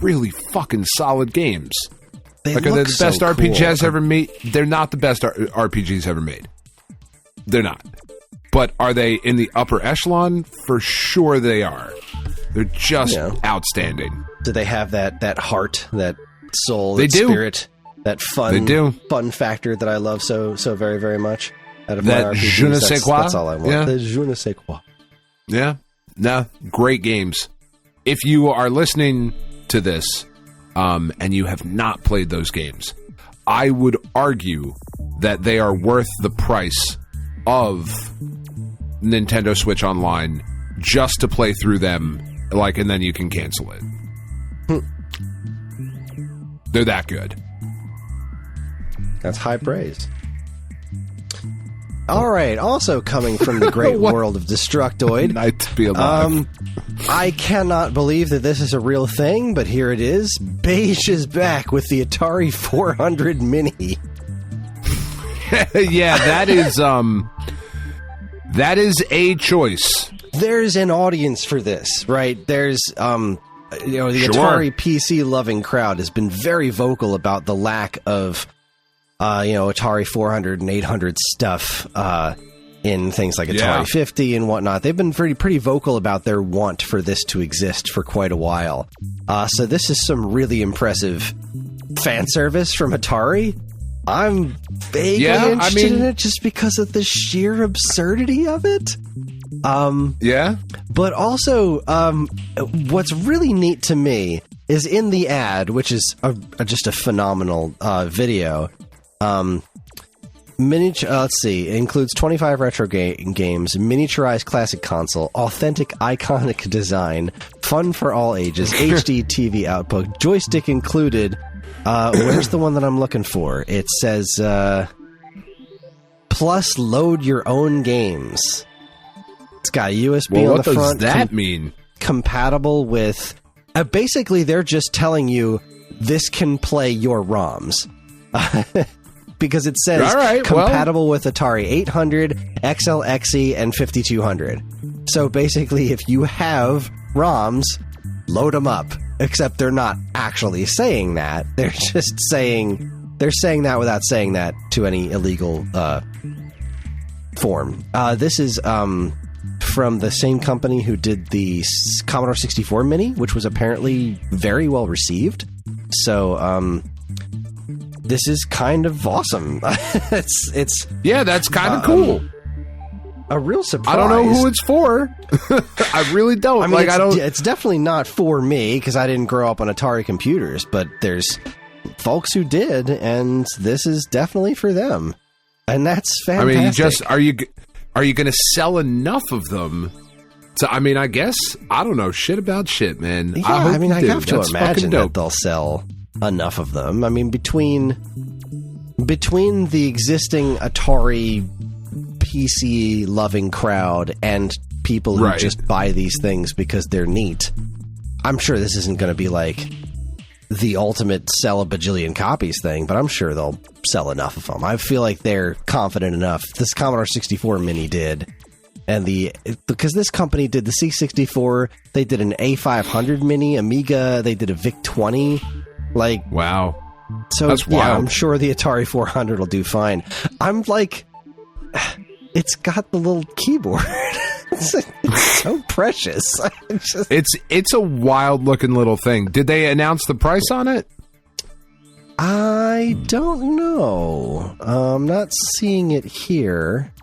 C: really fucking solid games. Are they the best RPGs ever made? They're not the best RPGs ever made. They're not. But are they in the upper echelon? For sure they are. They're just outstandanding.
B: Do they have that heart, that soul, that spirit, that fun factor that I love so very, very much? Out of
C: that
B: my RPGs,
C: je ne sais quoi.
B: That's all I want. The je ne sais quoi.
C: Yeah. No, great games. If you are listening to this and you have not played those games, I would argue that they are worth the price of Nintendo Switch Online just to play through them, and then you can cancel it. They're that good.
B: That's high praise. All right, also coming from the great world of Destructoid.
C: Nice to be alive.
B: I cannot believe that this is a real thing, but here it is. Beige is back with the Atari 400 Mini.
C: Yeah, that is a choice.
B: There's an audience for this, right? There's the Atari PC loving crowd has been very vocal about the lack of Atari 400 and 800 stuff in things like Atari 50 and whatnot. They've been pretty vocal about their want for this to exist for quite a while. So this is some really impressive fan service from Atari. I'm vaguely interested in it just because of the sheer absurdity of it. But also, what's really neat to me is in the ad, which is just a phenomenal video. Let's see. It includes 25 retro games, miniaturized classic console, authentic iconic design, fun for all ages, HD TV output, joystick included. Where's the one that I'm looking for? It says, plus load your own games. It's got USB on the front.
C: What does that mean?
B: Compatible with... basically, they're just telling you this can play your ROMs. Because it says compatible with Atari 800, XL, XE, and 5200. So basically, if you have ROMs, load them up. Except they're not actually saying that. They're just saying... They're saying that without saying that to any illegal form. This is from the same company who did the Commodore 64 Mini, which was apparently very well received. So, this is kind of awesome. it's
C: that's kind of cool.
B: A real surprise.
C: I don't know who it's for. I really don't.
B: I mean, it's definitely not for me because I didn't grow up on Atari computers, but there's folks who did, and this is definitely for them. And that's fantastic.
C: I mean, are you going to sell enough of them? I guess I don't know shit about shit, man.
B: Yeah, I have to imagine that they'll sell enough of them. I mean, between the existing Atari PC loving crowd and people who just buy these things because they're neat, I'm sure this isn't going to be like the ultimate sell a bajillion copies thing, but I'm sure they'll sell enough of them. I feel like they're confident enough. This Commodore 64 Mini did, and because this company did the C64, they did an A500 Mini, Amiga, they did a VIC-20.
C: Wow.
B: So
C: that's wild.
B: I'm sure the Atari 400 will do fine. I'm like, it's got the little keyboard. It's so precious.
C: It's a wild looking little thing. Did they announce the price on it?
B: I don't know. I'm not seeing it here.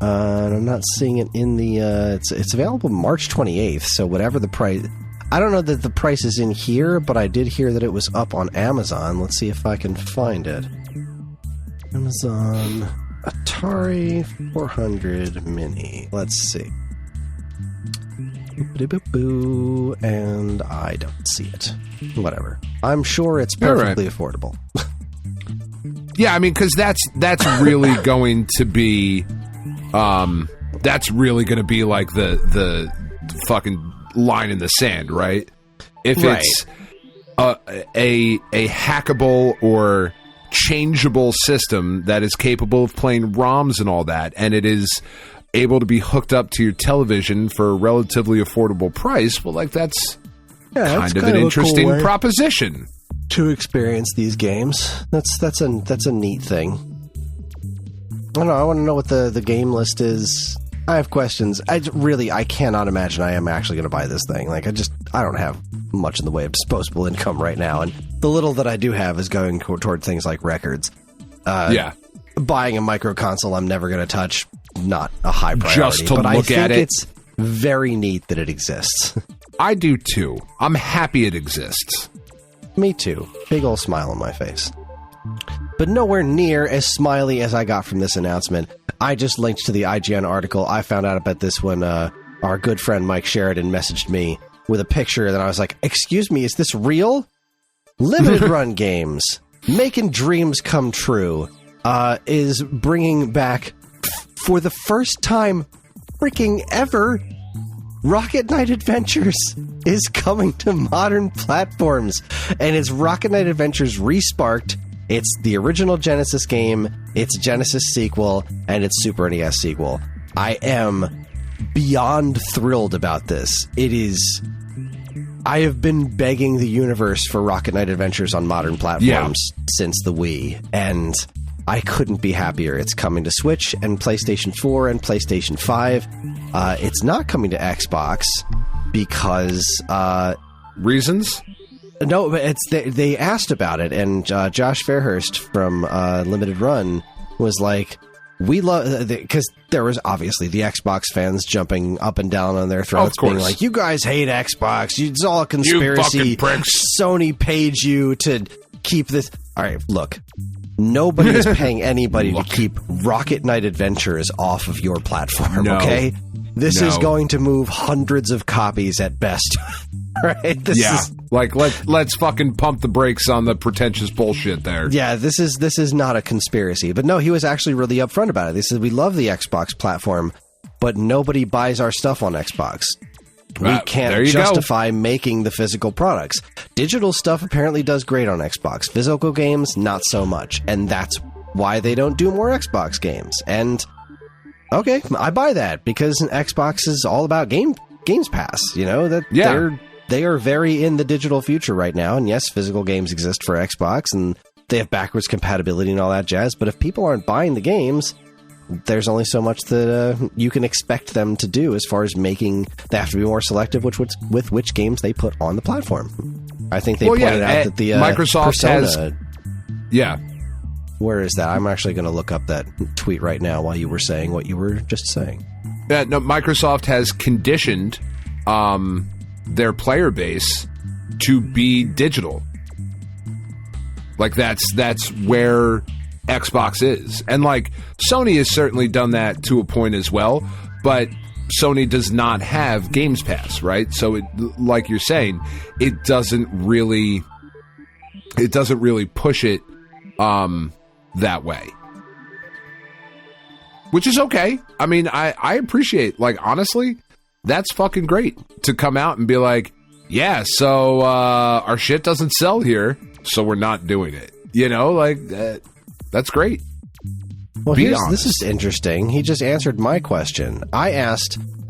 B: I'm not seeing it in the... It's available March 28th, so whatever the price... I don't know that the price is in here, but I did hear that it was up on Amazon. Let's see if I can find it. Amazon... Atari 400 Mini. Let's see. And I don't see it. Whatever. I'm sure it's perfectly affordable.
C: Yeah, I mean, because that's really going to be, that's really going to be like the fucking line in the sand, right? If it's a hackable or changeable system that is capable of playing ROMs and all that, and it is able to be hooked up to your television for a relatively affordable price, well, that's kind of an interesting proposition.
B: to experience these games. That's a neat thing. I don't know. I want to know what the game list is. I have questions. I cannot imagine I am actually going to buy this thing. Like, I don't have much in the way of disposable income right now, and the little that I do have is going toward things like records. Buying a micro console I'm never going to touch, not a high priority.
C: Just to look at it.
B: It's very neat that it exists.
C: I do too. I'm happy it exists.
B: Me too. Big old smile on my face. But nowhere near as smiley as I got from this announcement. I just linked to the IGN article. I found out about this when our good friend Mike Sheridan messaged me with a picture that I was like, excuse me, is this real? Limited Run Games, making dreams come true, is bringing back, for the first time freaking ever, Rocket Knight Adventures is coming to modern platforms. And it's Rocket Knight Adventures Resparked. It's the original Genesis game, its Genesis sequel, and its Super NES sequel. I am beyond thrilled about this. I have been begging the universe for Rocket Knight Adventures on modern platforms since the Wii, and I couldn't be happier. It's coming to Switch and PlayStation 4 and PlayStation 5. It's not coming to Xbox because...
C: reasons?
B: No, but they asked about it, and Josh Fairhurst from Limited Run was like, we love... Because there was obviously the Xbox fans jumping up and down on their throats, being like, you guys hate Xbox, it's all a conspiracy.
C: You fucking pricks.
B: Sony paid you to keep this... All right, look. Nobody is paying anybody to keep Rocket Knight Adventures off of your platform, okay? This is going to move hundreds of copies at best. Right?
C: Let's fucking pump the brakes on the pretentious bullshit there.
B: Yeah, this is not a conspiracy. But no, he was actually really upfront about it. He said, we love the Xbox platform, but nobody buys our stuff on Xbox. We can't justify making the physical products. Digital stuff apparently does great on Xbox. Physical games, not so much. And that's why they don't do more Xbox games. And, okay, I buy that, because Xbox is all about Games Pass. You know, they are very in the digital future right now. And yes, physical games exist for Xbox, and they have backwards compatibility and all that jazz. But if people aren't buying the games... there's only so much that you can expect them to do as far as making... They have to be more selective with which games they put on the platform. I think they pointed out that the
C: Microsoft
B: Persona...
C: Yeah.
B: Where is that? I'm actually going to look up that tweet right now while you were saying what you were just saying.
C: Yeah, no, Microsoft has conditioned their player base to be digital. Like, that's where... Xbox is. And like Sony has certainly done that to a point as well, but Sony does not have Games Pass, right? So it, like you're saying, it doesn't really push it that way. Which is okay. I mean, I appreciate, like, honestly, that's fucking great to come out and be like, yeah, so our shit doesn't sell here, so we're not doing it. You know, like that's great.
B: Well, this is interesting. He just answered my question. I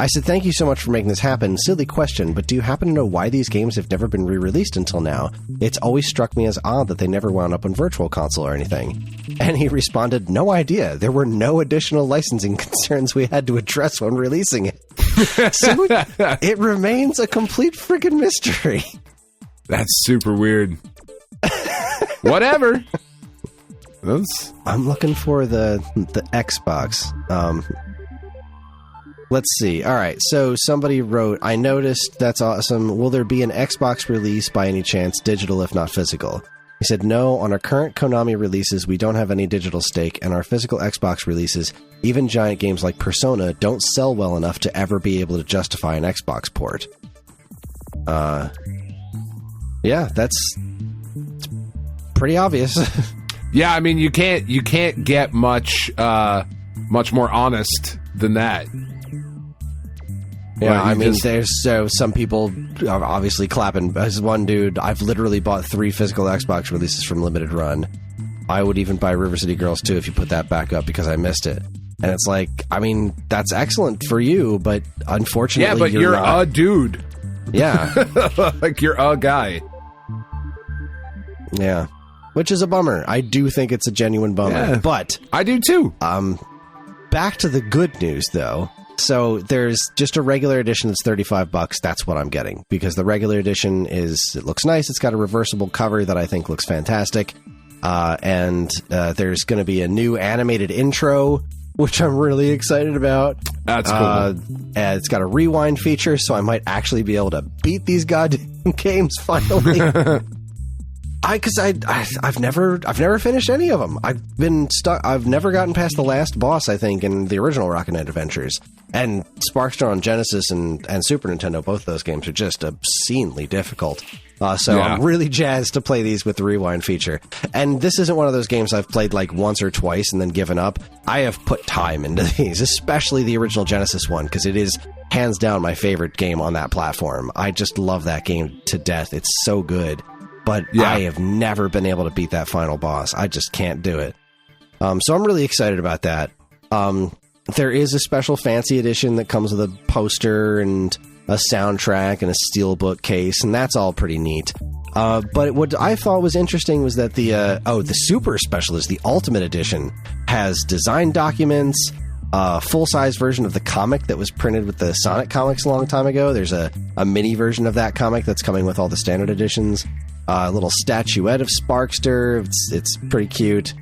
B: said, thank you so much for making this happen. Silly question, but do you happen to know why these games have never been re-released until now? It's always struck me as odd that they never wound up on Virtual Console or anything. And he responded, no idea. There were no additional licensing concerns we had to address when releasing it. So it remains a complete friggin' mystery.
C: That's super weird. Whatever.
B: I'm looking for the Xbox. Let's see. All right. So somebody wrote, I noticed, that's awesome. Will there be an Xbox release by any chance, digital if not physical? He said, no, on our current Konami releases, we don't have any digital stake, and our physical Xbox releases, even giant games like Persona, don't sell well enough to ever be able to justify an Xbox port. Yeah, it's pretty obvious.
C: Yeah, I mean, you can't get much more honest than that.
B: Yeah, I mean, there's some people are obviously clapping. As one dude, I've literally bought 3 physical Xbox releases from Limited Run. I would even buy River City Girls 2 if you put that back up because I missed it. And it's like, I mean, that's excellent for you, but unfortunately,
C: yeah, but you're a dude.
B: Yeah,
C: like you're a guy.
B: Yeah. Which is a bummer. I do think it's a genuine bummer. But
C: I do too.
B: Back to the good news, though. So there's just a regular edition that's $35. That's what I'm getting, because the regular edition it looks nice. It's got a reversible cover that I think looks fantastic. And there's going to be a new animated intro, which I'm really excited about.
C: That's cool.
B: And it's got a rewind feature, so I might actually be able to beat these goddamn games finally. Because I've never finished any of them. I've been stuck. I've never gotten past the last boss, I think, in the original Rocket Knight Adventures. And Sparkstar on Genesis and Super Nintendo, both those games are just obscenely difficult. I'm really jazzed to play these with the rewind feature. And this isn't one of those games I've played like once or twice and then given up. I have put time into these, especially the original Genesis one, because it is hands down my favorite game on that platform. I just love that game to death. It's so good. But I have never been able to beat that final boss. I just can't do it. So I'm really excited about that. There is a special fancy edition that comes with a poster and a soundtrack and a steelbook case, and that's all pretty neat. But what I thought was interesting was that the Super Specialist, the Ultimate Edition, has design documents, a full-size version of the comic that was printed with the Sonic comics a long time ago. There's a mini version of that comic that's coming with all the standard editions. A little statuette of Sparkster. It's pretty cute.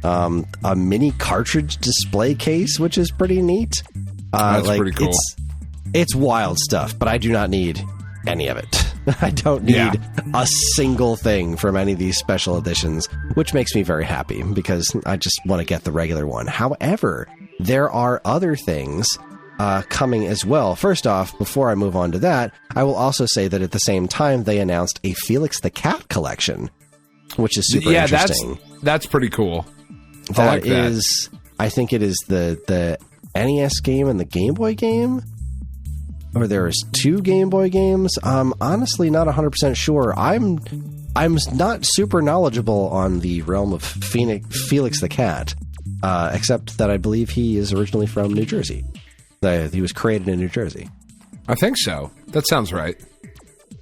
B: A mini cartridge display case, which is pretty neat.
C: That's pretty cool.
B: It's wild stuff, but I do not need any of it. I don't need a single thing from any of these special editions, which makes me very happy because I just want to get the regular one. However, there are other things coming as well. First off, before I move on to that, I will also say that at the same time they announced a Felix the Cat collection, which is super interesting.
C: That's pretty cool.
B: I think it is the NES game and the Game Boy game, or there's two Game Boy games. I'm honestly not 100% sure. I'm not super knowledgeable on the realm of Felix the Cat, except that I believe he is originally from New Jersey. He was created in New Jersey.
C: I think so. That sounds right.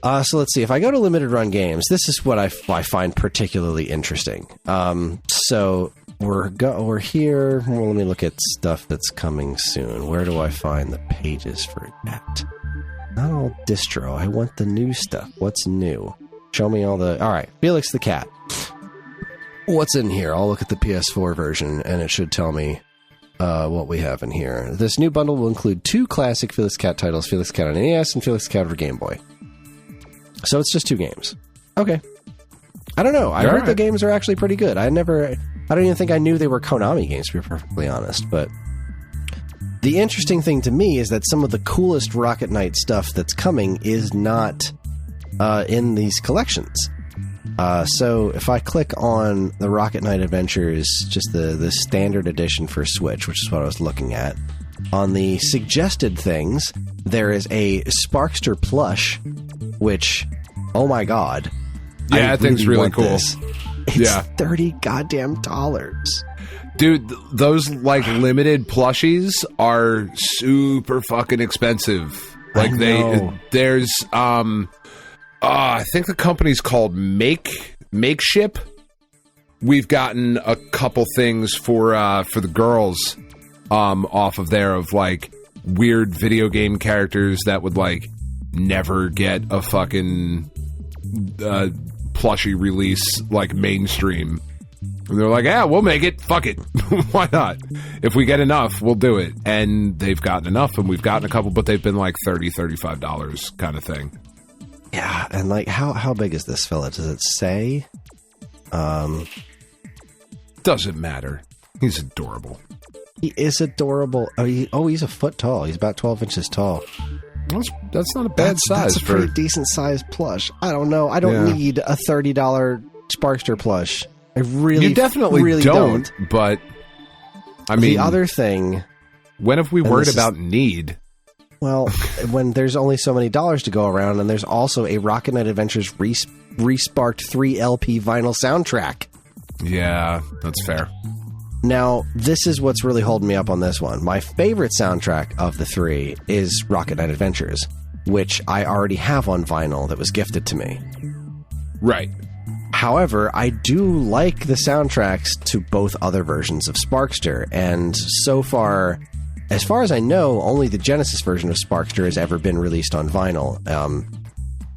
B: So let's see. If I go to limited run games, this is what I find particularly interesting. So we're here. Well, let me look at stuff that's coming soon. Where do I find the pages for that? Not all distro. I want the new stuff. What's new? Show me all the... All right. Felix the Cat. What's in here? I'll look at the PS4 version, and it should tell me what we have in here. This new bundle will include 2 classic Felix Cat titles, Felix Cat on NES and Felix Cat for Game Boy. So it's just 2 games. Okay. I don't know. I heard the games are actually pretty good. I don't even think I knew they were Konami games, to be perfectly honest. But the interesting thing to me is that some of the coolest Rocket Knight stuff that's coming is not in these collections. So if I click on the Rocket Knight Adventures, just the standard edition for Switch, which is what I was looking at, on the suggested things, there is a Sparkster plush, which, oh my god.
C: Yeah, that thing's really cool.
B: This. It's $30 goddamn dollars.
C: Dude, those like limited plushies are super fucking expensive. Like there's I think the company's called Makeship. We've gotten a couple things for the girls off of there of like weird video game characters that would like never get a fucking plushie release like mainstream. And they're like, yeah, we'll make it. Fuck it. Why not? If we get enough, we'll do it. And they've gotten enough, and we've gotten a couple, but they've been like $30, $35 kind of thing.
B: Yeah, and like, how big is this fella? Does it say?
C: Doesn't matter. He's adorable.
B: He is adorable. He's a foot tall. He's about 12 inches tall.
C: That's not a bad size.
B: That's a pretty decent sized plush. I don't know. I don't need a $30 Sparkster plush. I really,
C: you definitely don't. But I mean,
B: the other thing.
C: When have we worried about need?
B: Well, when there's only so many dollars to go around, and there's also a Rocket Knight Adventures Resparked 3 LP vinyl soundtrack.
C: Yeah, that's fair.
B: Now, this is what's really holding me up on this one. My favorite soundtrack of the 3 is Rocket Knight Adventures, which I already have on vinyl that was gifted to me.
C: Right.
B: However, I do like the soundtracks to both other versions of Sparkster, and so far, as far as I know, only the Genesis version of Sparkster has ever been released on vinyl,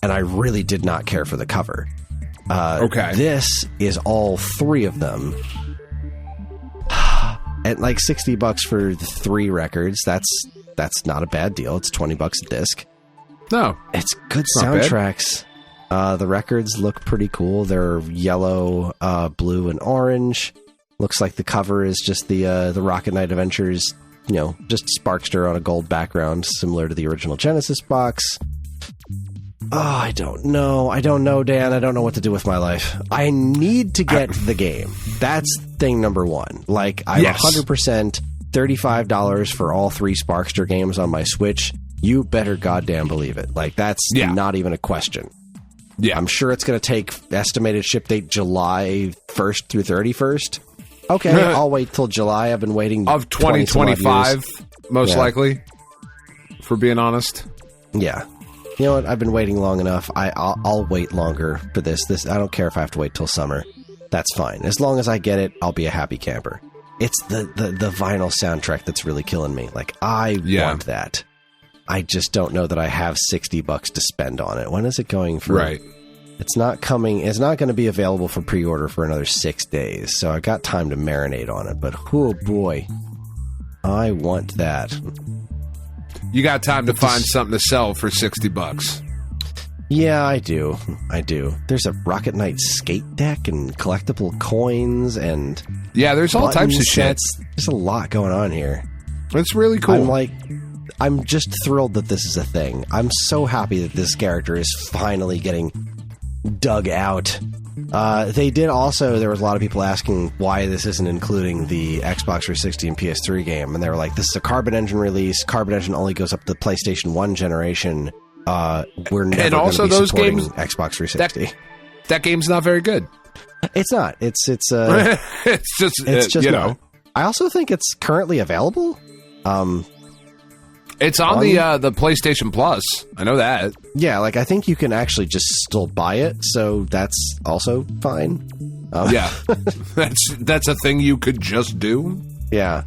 B: and I really did not care for the cover.
C: Okay.
B: This is all three of them. At like $60 for the 3 records, that's not a bad deal. It's $20 a disc.
C: No.
B: It's good soundtracks. The records look pretty cool. They're yellow, blue, and orange. Looks like the cover is just the Rocket Knight Adventures, just Sparkster on a gold background, similar to the original Genesis box. Oh, I don't know, Dan. I don't know what to do with my life. I need to get the game. That's thing number one. Like, I'm 100% $35 for all 3 Sparkster games on my Switch. You better goddamn believe it. Like, that's not even a question.
C: Yeah.
B: I'm sure it's going to take estimated ship date July 1st through 31st. Okay, I'll wait till July. I've been waiting.
C: Of 2025, most likely, for being honest.
B: Yeah. You know what? I've been waiting long enough. I'll wait longer for this. I don't care if I have to wait till summer. That's fine. As long as I get it, I'll be a happy camper. It's the vinyl soundtrack that's really killing me. Like, I want that. I just don't know that I have $60 to spend on it. When is it going for?
C: Right.
B: It's not coming. It's not going to be available for pre-order for another 6 days. So I got time to marinate on it. But oh boy, I want that.
C: You got time to find something to sell for $60.
B: Yeah, I do. There's a Rocket Knight skate deck and collectible coins and
C: there's all types of shit.
B: There's a lot going on here.
C: It's really cool.
B: I'm just thrilled that this is a thing. I'm so happy that this character is finally getting dug out. They did also, there was a lot of people asking why this isn't including the Xbox 360 and PS3 game, and they were like, this is a Carbon Engine release. Carbon Engine only goes up to the PlayStation 1 generation. We're never going to be supporting Xbox 360.
C: That game's not very good.
B: It's not. It's
C: it's just
B: not. I also think it's currently available.
C: It's on the PlayStation Plus. I know that.
B: Yeah, like I think you can actually just still buy it, so that's also fine.
C: Yeah, that's a thing you could just do.
B: Yeah.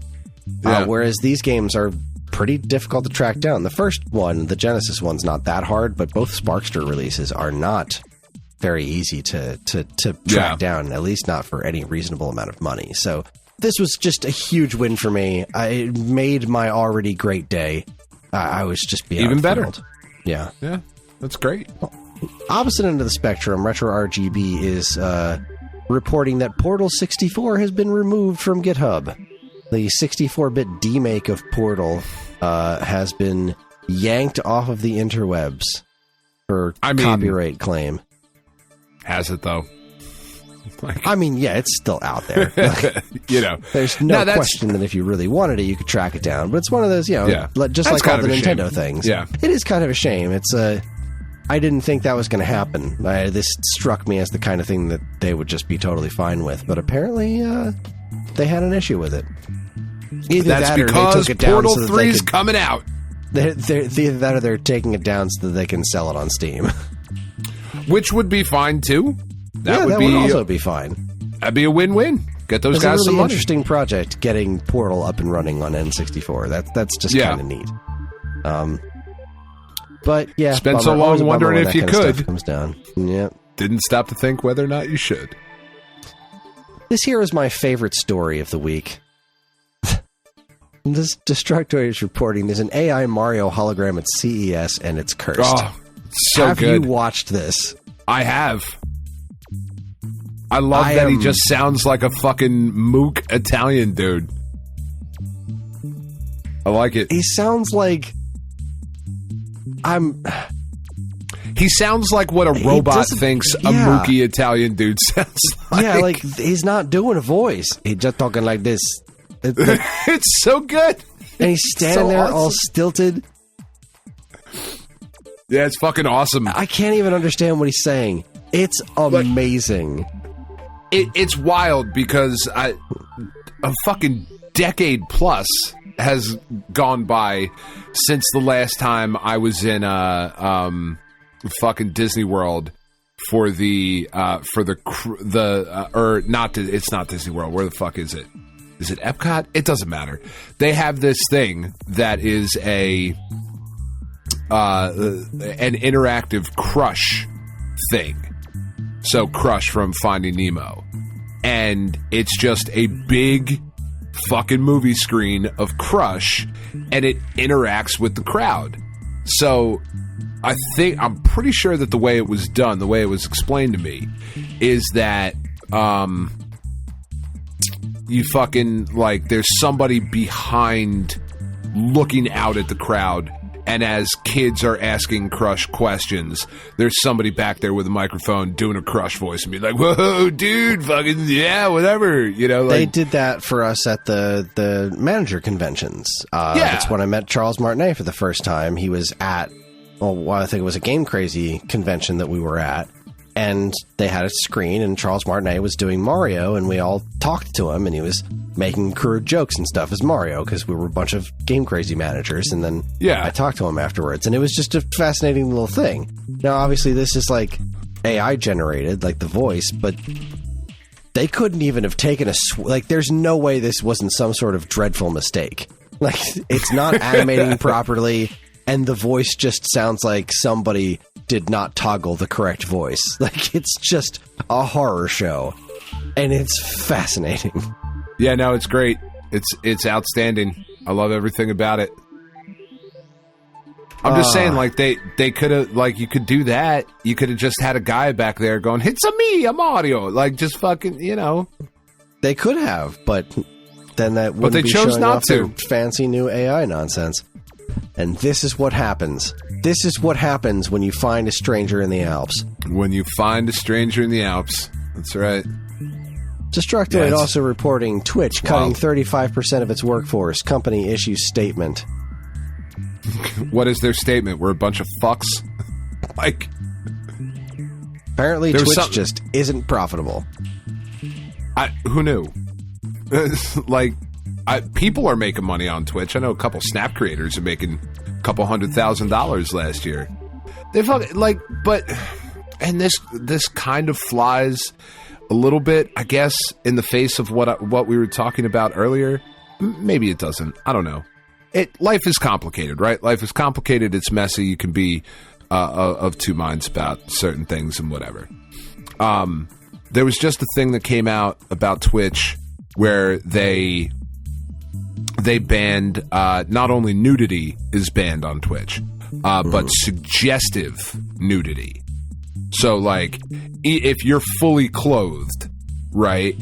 B: Whereas these games are pretty difficult to track down. The first one, the Genesis one's not that hard, but both Sparkster releases are not very easy to track down, at least not for any reasonable amount of money. So this was just a huge win for me. It made my already great day. I was just beyond
C: even better.
B: thrilled. Yeah,
C: that's great.
B: Opposite end of the spectrum, Retro RGB is reporting that Portal 64 has been removed from GitHub. The 64-bit demake of Portal has been yanked off of the interwebs for copyright claim.
C: Has it, though?
B: It's still out there. There's no question that if you really wanted it, you could track it down. But it's one of those, just
C: that's
B: like all the Nintendo
C: shame.
B: things.
C: Yeah.
B: It is kind of a shame. It's I didn't think that was going to happen. This struck me as the kind of thing that they would just be totally fine with. But apparently, they had an issue with it. Either
C: that's
B: that
C: because
B: or they took it down
C: Portal
B: so that
C: 3's coming out.
B: Either that or they're taking it down so that they can sell it on Steam.
C: Which would be fine, too.
B: That would also be fine.
C: That'd be a win-win. Get those guys some money. It's a really
B: interesting project, getting Portal up and running on N64. That's just kind of neat. But yeah,
C: spent so long wondering if you could.
B: Comes down. Yeah.
C: Didn't stop to think whether or not you should.
B: This here is my favorite story of the week. This Destructoid is reporting there's an AI Mario hologram at CES and it's cursed.
C: Oh, so
B: have
C: good.
B: You watched this?
C: I have. I love that he just sounds like a fucking mook Italian dude. I like it.
B: He sounds like
C: He sounds like what a robot thinks a mooky Italian dude sounds like.
B: Yeah, like he's not doing a voice. He's just talking like this.
C: It's so good.
B: And he's standing there awesome. All stilted.
C: Yeah, it's fucking awesome.
B: I can't even understand what he's saying. It's amazing.
C: It's wild because a fucking decade plus has gone by since the last time I was in fucking Disney World for it's not Disney World. Where the fuck is it? Is it Epcot? It doesn't matter. They have this thing that is an interactive Crush thing. So Crush from Finding Nemo. And it's just a big fucking movie screen of Crush, and it interacts with the crowd. So I'm pretty sure that the way it was done, the way it was explained to me, is that you fucking, like, there's somebody behind looking out at the crowd, and as kids are asking Crush questions, there's somebody back there with a microphone doing a Crush voice and be like, whoa, dude, fucking, yeah, whatever, you know. Like,
B: they did that for us at the manager conventions. That's when I met Charles Martinet for the first time. He was at, I think it was a Game Crazy convention that we were at, and they had a screen, and Charles Martinet was doing Mario, and we all talked to him, and he was making crude jokes and stuff as Mario, because we were a bunch of Game Crazy managers, and then I talked to him afterwards, and it was just a fascinating little thing. Now, obviously, this is like AI generated, like the voice, but they couldn't even have taken like, there's no way this wasn't some sort of dreadful mistake. Like, it's not animating properly, and the voice just sounds like somebody did not toggle the correct voice. Like, it's just a horror show, and it's fascinating.
C: Yeah, no, it's great. It's outstanding. I love everything about it. I'm just saying, like, they could have, like, you could do that. You could have just had a guy back there going, "It's a me, I'm Audio." Like, just fucking, you know.
B: They could have, but then that wouldn't
C: they
B: be
C: chose
B: showing
C: not
B: off
C: to.
B: their fancy new AI nonsense. And this is what happens. This is what happens when you find a stranger in the Alps.
C: When you find a stranger in the Alps. That's right.
B: Destructoid also reporting Twitch cutting 35% of its workforce. Company issues statement.
C: What is their statement? We're a bunch of fucks? Like,
B: apparently Twitch just isn't profitable.
C: Who knew? Like, people are making money on Twitch. I know a couple Snap creators are making a couple $100,000 last year. They fucking, like, but, and this kind of flies a little bit, I guess, in the face of what we were talking about earlier. Maybe it doesn't. I don't know. Life is complicated, right? Life is complicated. It's messy. You can be of two minds about certain things and whatever. There was just a thing that came out about Twitch where they banned, not only nudity is banned on Twitch, but suggestive nudity. So, like, if you're fully clothed, right,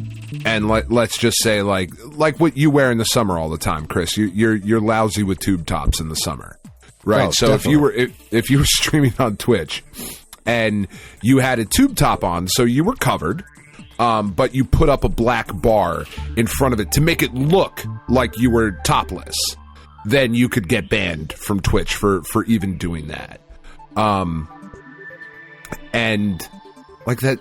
C: and let's just say, like what you wear in the summer all the time, Kris, you're lousy with tube tops in the summer, right? So definitely. if you were streaming on Twitch and you had a tube top on, so you were covered, but you put up a black bar in front of it to make it look like you were topless, then you could get banned from Twitch for even doing that. And like that,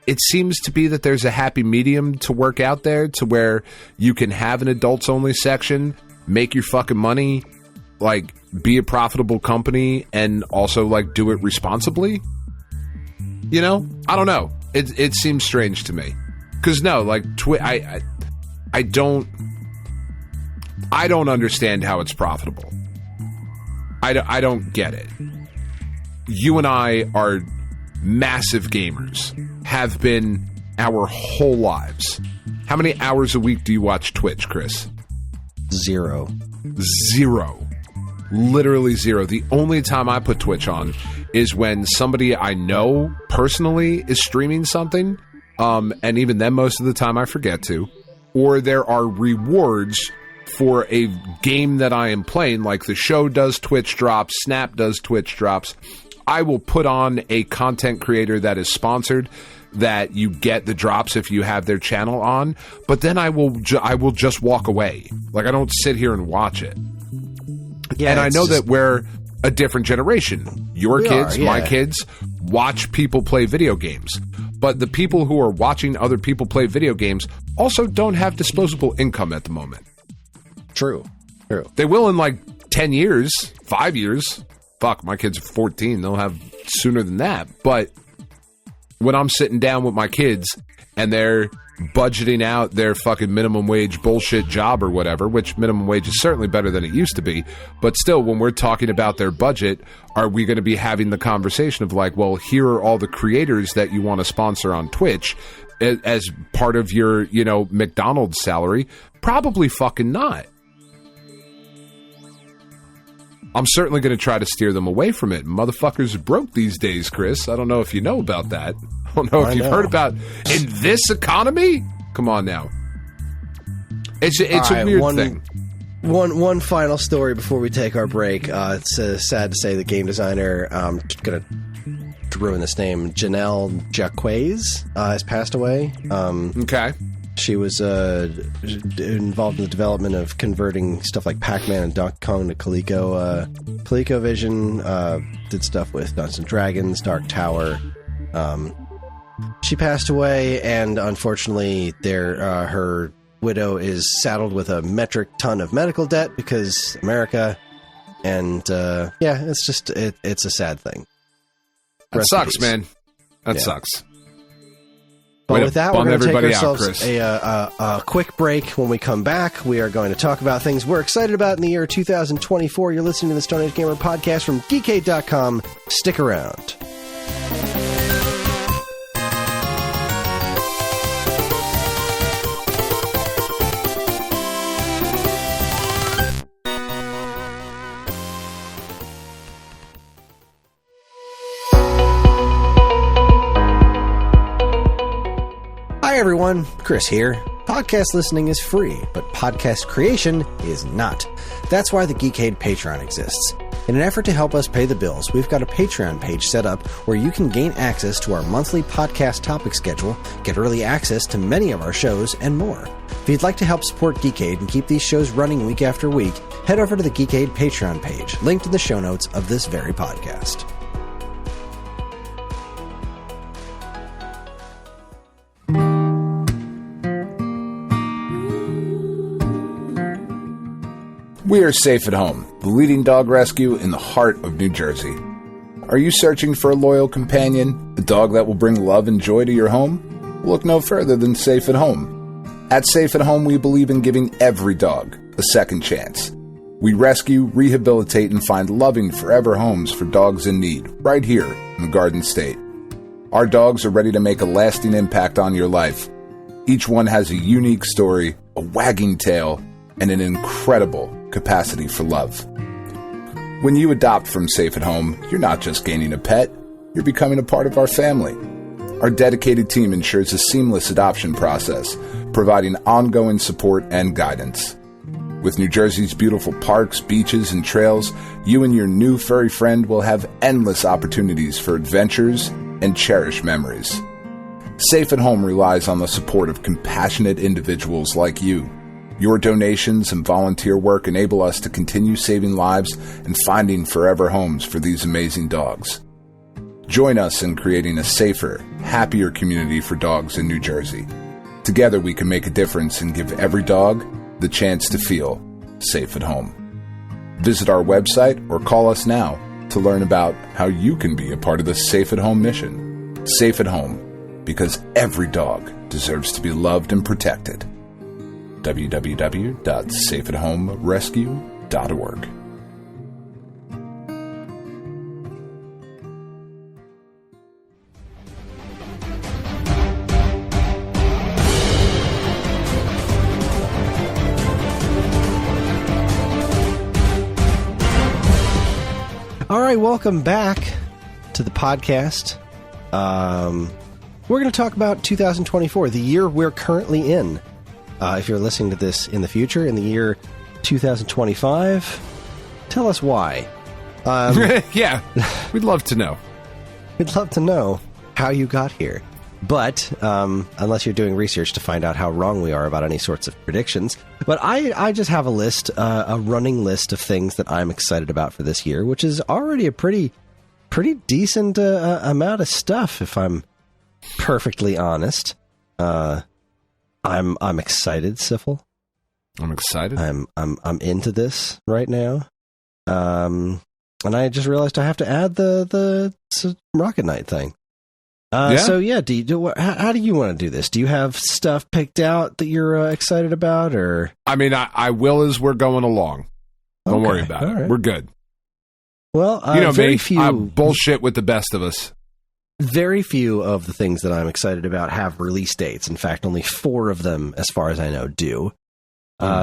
C: it seems to be that there's a happy medium to work out there to where you can have an adults only section, make your fucking money, like, be a profitable company, and also, like, do it responsibly. You know? I don't know. It seems strange to me. Because, no, like, I don't understand how it's profitable. I don't get it. You and I are massive gamers, have been our whole lives. How many hours a week do you watch Twitch, Kris?
B: Zero.
C: Literally zero. The only time I put Twitch on is when somebody I know personally is streaming something, and even then most of the time I forget to, or there are rewards for a game that I am playing, like the show does Twitch drops, Snap does Twitch drops. I will put on a content creator that is sponsored, that you get the drops if you have their channel on, but then I will just walk away. Like, I don't sit here and watch it. Yeah, and I know that we're a different generation. Your kids, my kids, watch people play video games. But the people who are watching other people play video games also don't have disposable income at the moment.
B: True.
C: They will in like 10 years, 5 years. Fuck, my kids are 14. They'll have sooner than that. But when I'm sitting down with my kids and they're budgeting out their fucking minimum wage bullshit job or whatever, which minimum wage is certainly better than it used to be, but still, when we're talking about their budget, are we going to be having the conversation of like, well, here are all the creators that you want to sponsor on Twitch as part of your, you know, McDonald's salary? Probably fucking not. I'm certainly going to try to steer them away from it. Motherfuckers are broke these days, Chris. I don't know if you know about that. I don't know if you've heard about in this economy. Come on now. It's a weird thing.
B: One final story before we take our break. It's sad to say the game designer, going to ruin this name, Janelle Jacquez, has passed away.
C: Okay.
B: She was involved in the development of converting stuff like Pac-Man and Donkey Kong to ColecoVision. Did stuff with Dungeons & Dragons, Dark Tower. She passed away, and unfortunately, her widow is saddled with a metric ton of medical debt because America. And it's just it's a sad thing.
C: That sucks, man. That sucks.
B: But with that, we're going to take ourselves a quick break. When we come back, we are going to talk about things we're excited about in the year 2024. You're listening to the Stone Age Gamer podcast from Geekade.com. Stick around. Hi everyone, Kris here. Podcast listening is free, but podcast creation is not. That's why the Geekade Patreon exists. In an effort to help us pay the bills, we've got a Patreon page set up where you can gain access to our monthly podcast topic schedule, get early access to many of our shows, and more. If you'd like to help support Geekade and keep these shows running week after week, head over to the Geekade Patreon page, linked in the show notes of this very podcast.
D: We are Safe at Home, the leading dog rescue in the heart of New Jersey. Are you searching for a loyal companion, a dog that will bring love and joy to your home? Look no further than Safe at Home. At Safe at Home, we believe in giving every dog a second chance. We rescue, rehabilitate, and find loving forever homes for dogs in need, right here in the Garden State. Our dogs are ready to make a lasting impact on your life. Each one has a unique story, a wagging tail, and an incredible capacity for love. When you adopt from Safe at Home, you're not just gaining a pet, you're becoming a part of our family. Our dedicated team ensures a seamless adoption process, providing ongoing support and guidance. With New Jersey's beautiful parks, beaches, and trails, you and your new furry friend will have endless opportunities for adventures and cherished memories. Safe at Home relies on the support of compassionate individuals like you. Your donations and volunteer work enable us to continue saving lives and finding forever homes for these amazing dogs. Join us in creating a safer, happier community for dogs in New Jersey. Together we can make a difference and give every dog the chance to feel safe at home. Visit our website or call us now to learn about how you can be a part of the Safe at Home mission. Safe at Home, because every dog deserves to be loved and protected. www.safeathomerescue.org.
B: All right, welcome back to the podcast. We're going to talk about 2024, the year we're currently in. If you're listening to this in the future, in the year 2025, tell us why.
C: Yeah, we'd love to know.
B: We'd love to know how you got here. But unless you're doing research to find out how wrong we are about any sorts of predictions. But I just have a list, a running list of things that I'm excited about for this year, which is already a pretty decent amount of stuff, if I'm perfectly honest. I'm excited, Syphil.
C: I'm excited.
B: I'm into this right now. And I just realized I have to add the Rocket Knight thing. So how do you want to do this? Do you have stuff picked out that you're excited about, or?
C: I mean, I will as we're going along. Don't worry about it. Right. We're good.
B: Well,
C: very few bullshit with the best of us.
B: Very few of the things that I'm excited about have release dates. In fact, only 4 of them, as far as I know, do.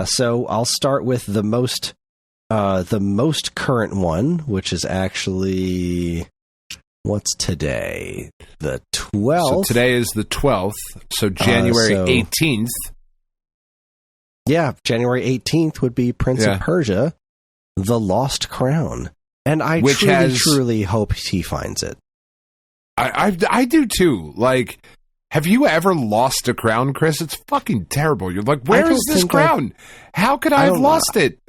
B: So I'll start with the most current one, which is actually, what's today? The 12th.
C: So today is the 12th. So January 18th.
B: Yeah, January 18th would be Prince of Persia, The Lost Crown. And I truly hope he finds it.
C: I do too. Like, have you ever lost a crown, Kris? It's fucking terrible. You're like, where is this crown? How could I have lost it?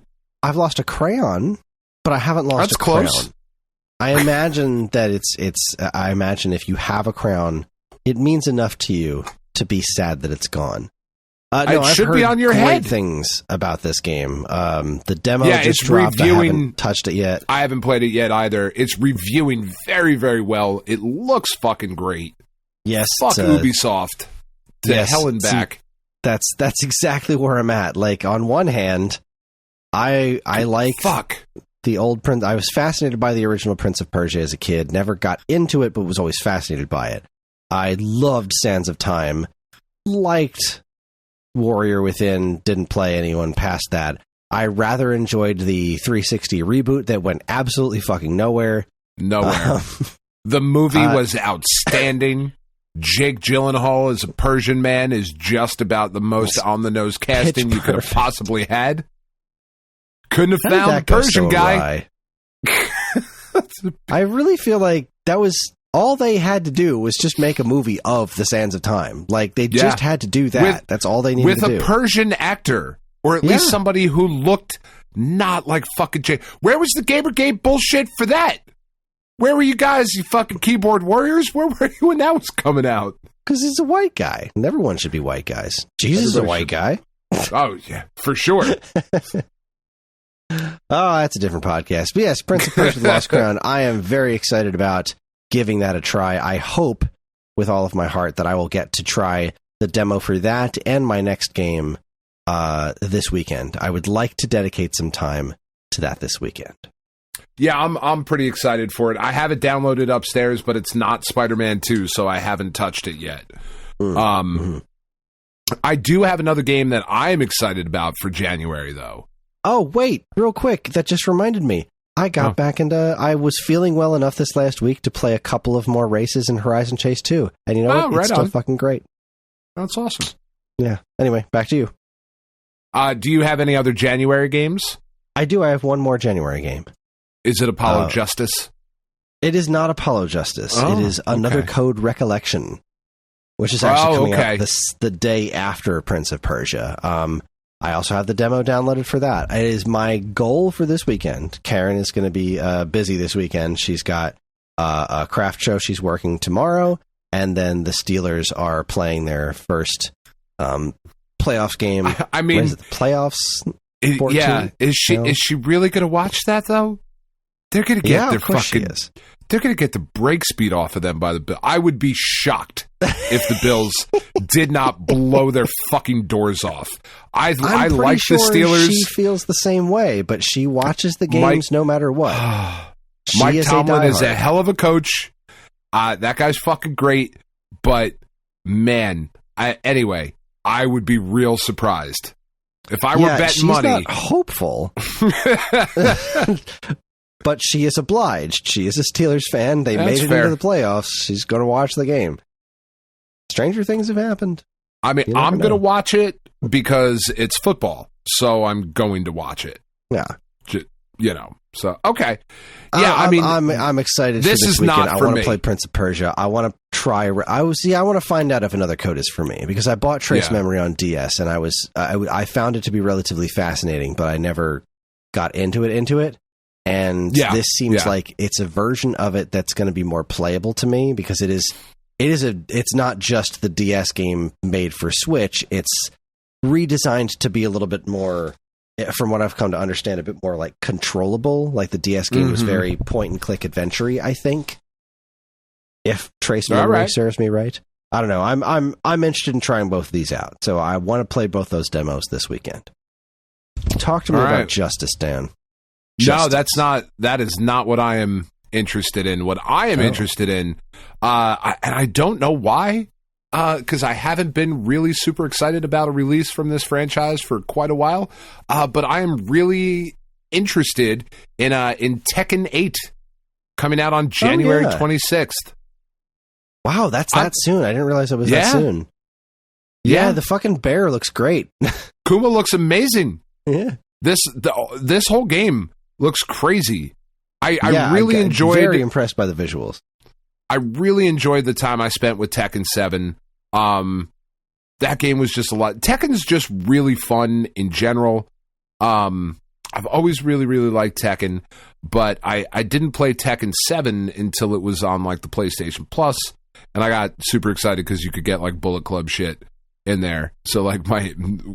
B: I've lost a crayon, but I haven't lost a crown. I imagine that I imagine if you have a crown, it means enough to you to be sad that it's gone.
C: It should be on your head.
B: Things about this game. The demo just dropped. I haven't touched it yet.
C: I haven't played it yet either. It's reviewing very, very well. It looks fucking great.
B: Yes,
C: fuck Ubisoft. To hell and back.
B: That's exactly where I'm at. Like, on one hand, I like the old Prince. I was fascinated by the original Prince of Persia as a kid. Never got into it, but was always fascinated by it. I loved Sands of Time. Liked Warrior Within, didn't play anyone past that. I rather enjoyed the 360 reboot that went absolutely fucking nowhere. The movie was outstanding. Jake Gyllenhaal as a Persian man is just about the most on-the-nose casting you could have possibly had. Couldn't have found a Persian guy. I really feel like that was all they had to do was just make a movie of the Sands of Time. Like, they just had to do that. That's all they needed to do.
C: With a Persian actor, or at least somebody who looked not like fucking Jake. Where was the Gamergate bullshit for that? Where were you guys, you fucking keyboard warriors? Where were you when that was coming out?
B: Because he's a white guy. And everyone should be white guys. Jesus is a white guy.
C: Oh, yeah, for sure.
B: That's a different podcast. But yes, Prince of Persia: The Lost Crown. I am very excited about giving that a try. I hope with all of my heart that I will get to try the demo for that and my next game this weekend. I would like to dedicate some time to that this weekend.
C: Yeah, I'm pretty excited for it. I have it downloaded upstairs, but it's not Spider-Man 2, so I haven't touched it yet. I do have another game that I'm excited about for January, though.
B: Oh, wait, real quick. That just reminded me. I got back into... I was feeling well enough this last week to play a couple of more races in Horizon Chase 2. And you know what? It's still fucking great.
C: That's awesome.
B: Yeah. Anyway, back to you.
C: Do you have any other January games?
B: I do. I have one more January game.
C: Is it Apollo Justice?
B: It is not Apollo Justice. It is Another Code Recollection, which is actually coming out the day after Prince of Persia. I also have the demo downloaded for that. It is my goal for this weekend. Karen is going to be busy this weekend. She's got a craft show she's working tomorrow, and then the Steelers are playing their first playoffs game.
C: I mean,
B: what is it, the playoffs?
C: Is she really going to watch that though? They're going to get their fucking. They're going to get the brake speed off of them by the Bills. I would be shocked if the Bills did not blow their fucking doors off. I like the Steelers.
B: She feels the same way, but she watches the games no matter what.
C: Mike Tomlin is a hell of a coach. That guy's fucking great. But man, anyway, I would be real surprised if I were betting money.
B: Not hopeful. But she is obliged. She is a Steelers fan. They made it into the playoffs. She's going to watch the game. Stranger things have happened.
C: I mean, I'm going to watch it because it's football. So I'm going to watch it.
B: Yeah.
C: So, okay. Yeah,
B: I'm excited for this weekend. I want to play Prince of Persia. I want to try. I want to find out if Another Code is for me because I bought Trace Memory on DS and I found it to be relatively fascinating, but I never got into it. And this seems like it's a version of it that's going to be more playable to me because it's not just the DS game made for Switch. It's redesigned to be a little bit more, from what I've come to understand, a bit more like controllable. Like the DS game was very point and click adventure-y, I think. if trace memory serves me right. I don't know. I'm interested in trying both of these out, so I want to play both those demos this weekend. Talk to me about Justice, Dan.
C: Justice. No, that is not what I am interested in. What I am interested in, and I don't know why, because I haven't been really super excited about a release from this franchise for quite a while, but I am really interested in Tekken 8 coming out on January 26th.
B: Wow, that's that soon. I didn't realize it was that soon. Yeah, the fucking bear looks great.
C: Kuma looks amazing.
B: Yeah.
C: This whole game looks crazy. I really enjoyed.
B: Very impressed by the visuals.
C: I really enjoyed the time I spent with Tekken 7. That game was just a lot. Tekken's just really fun in general. I've always really, really liked Tekken, but I didn't play Tekken 7 until it was on like the PlayStation Plus, and I got super excited because you could get like Bullet Club shit in there. So like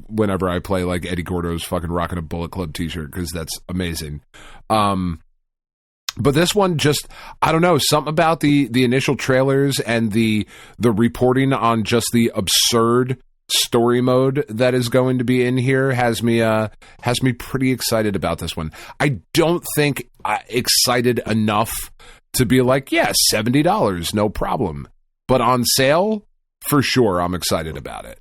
C: whenever I play, like Eddie Gordo's fucking rocking a Bullet Club t-shirt because that's amazing. But this one just, I don't know, something about the initial trailers and the reporting on just the absurd story mode that is going to be in here has me pretty excited about this one. I don't think excited enough to be like, yeah, $70, no problem. But on sale, for sure, I'm excited about it.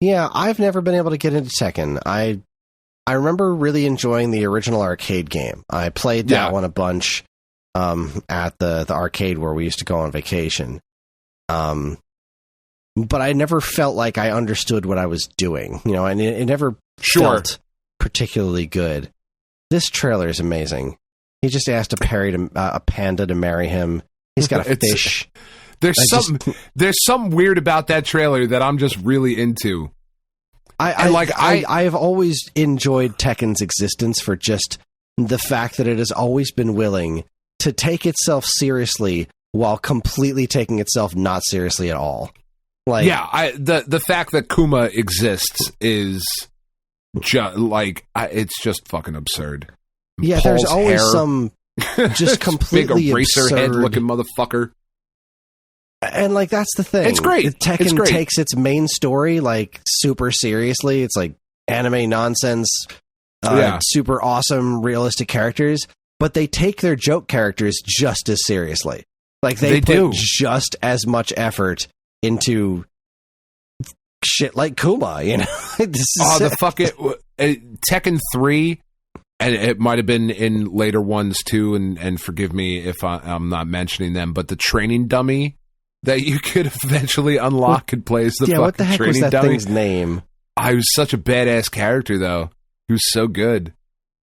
B: Yeah, I've never been able to get into Tekken. I remember really enjoying the original arcade game. I played that one a bunch at the arcade where we used to go on vacation. But I never felt like I understood what I was doing, and it never felt particularly good. This trailer is amazing. He just asked a panda to marry him. He's got a fish. There's something weird about that trailer that I'm just really into. I have always enjoyed Tekken's existence for just the fact that it has always been willing to take itself seriously while completely taking itself not seriously at all. Like,
C: the fact that Kuma exists is just like it's just fucking absurd.
B: Yeah,
C: Paul's
B: there's always
C: hair,
B: some just completely
C: big eraser
B: absurd
C: head looking motherfucker.
B: And like that's the thing.
C: It's great.
B: Tekken takes its main story like super seriously. It's like anime nonsense, super awesome realistic characters, but they take their joke characters just as seriously. Like they put just as much effort into shit like Kuma,
C: the fucking Tekken 3, and it might have been in later ones too, and forgive me if I'm not mentioning them, but the training dummy that you could eventually unlock and play as the fucking
B: what the heck
C: training
B: was that
C: dummy.
B: Thing's name?
C: I was such a badass character though. He was so good.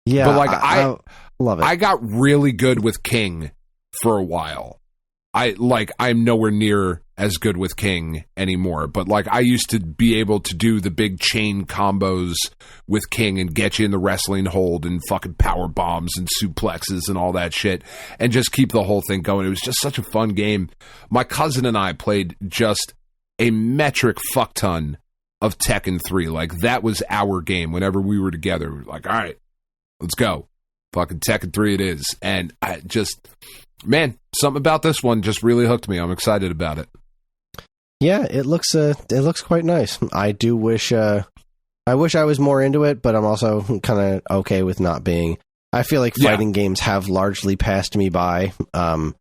B: Yeah,
C: but like
B: I love it.
C: I got really good with King for a while. I'm nowhere near as good with King anymore, but like I used to be able to do the big chain combos with King and get you in the wrestling hold and fucking power bombs and suplexes and all that shit and just keep the whole thing going. It was just such a fun game. My cousin and I played just a metric fuck ton of Tekken 3. Like that was our game whenever we were together. We were like, all right, let's go. Fucking Tekken 3 it is. And I just, man, something about this one just really hooked me. I'm excited about it.
B: Yeah, it looks quite nice. I do wish I was more into it, but I'm also kind of okay with not being. I feel like fighting games have largely passed me by. I'm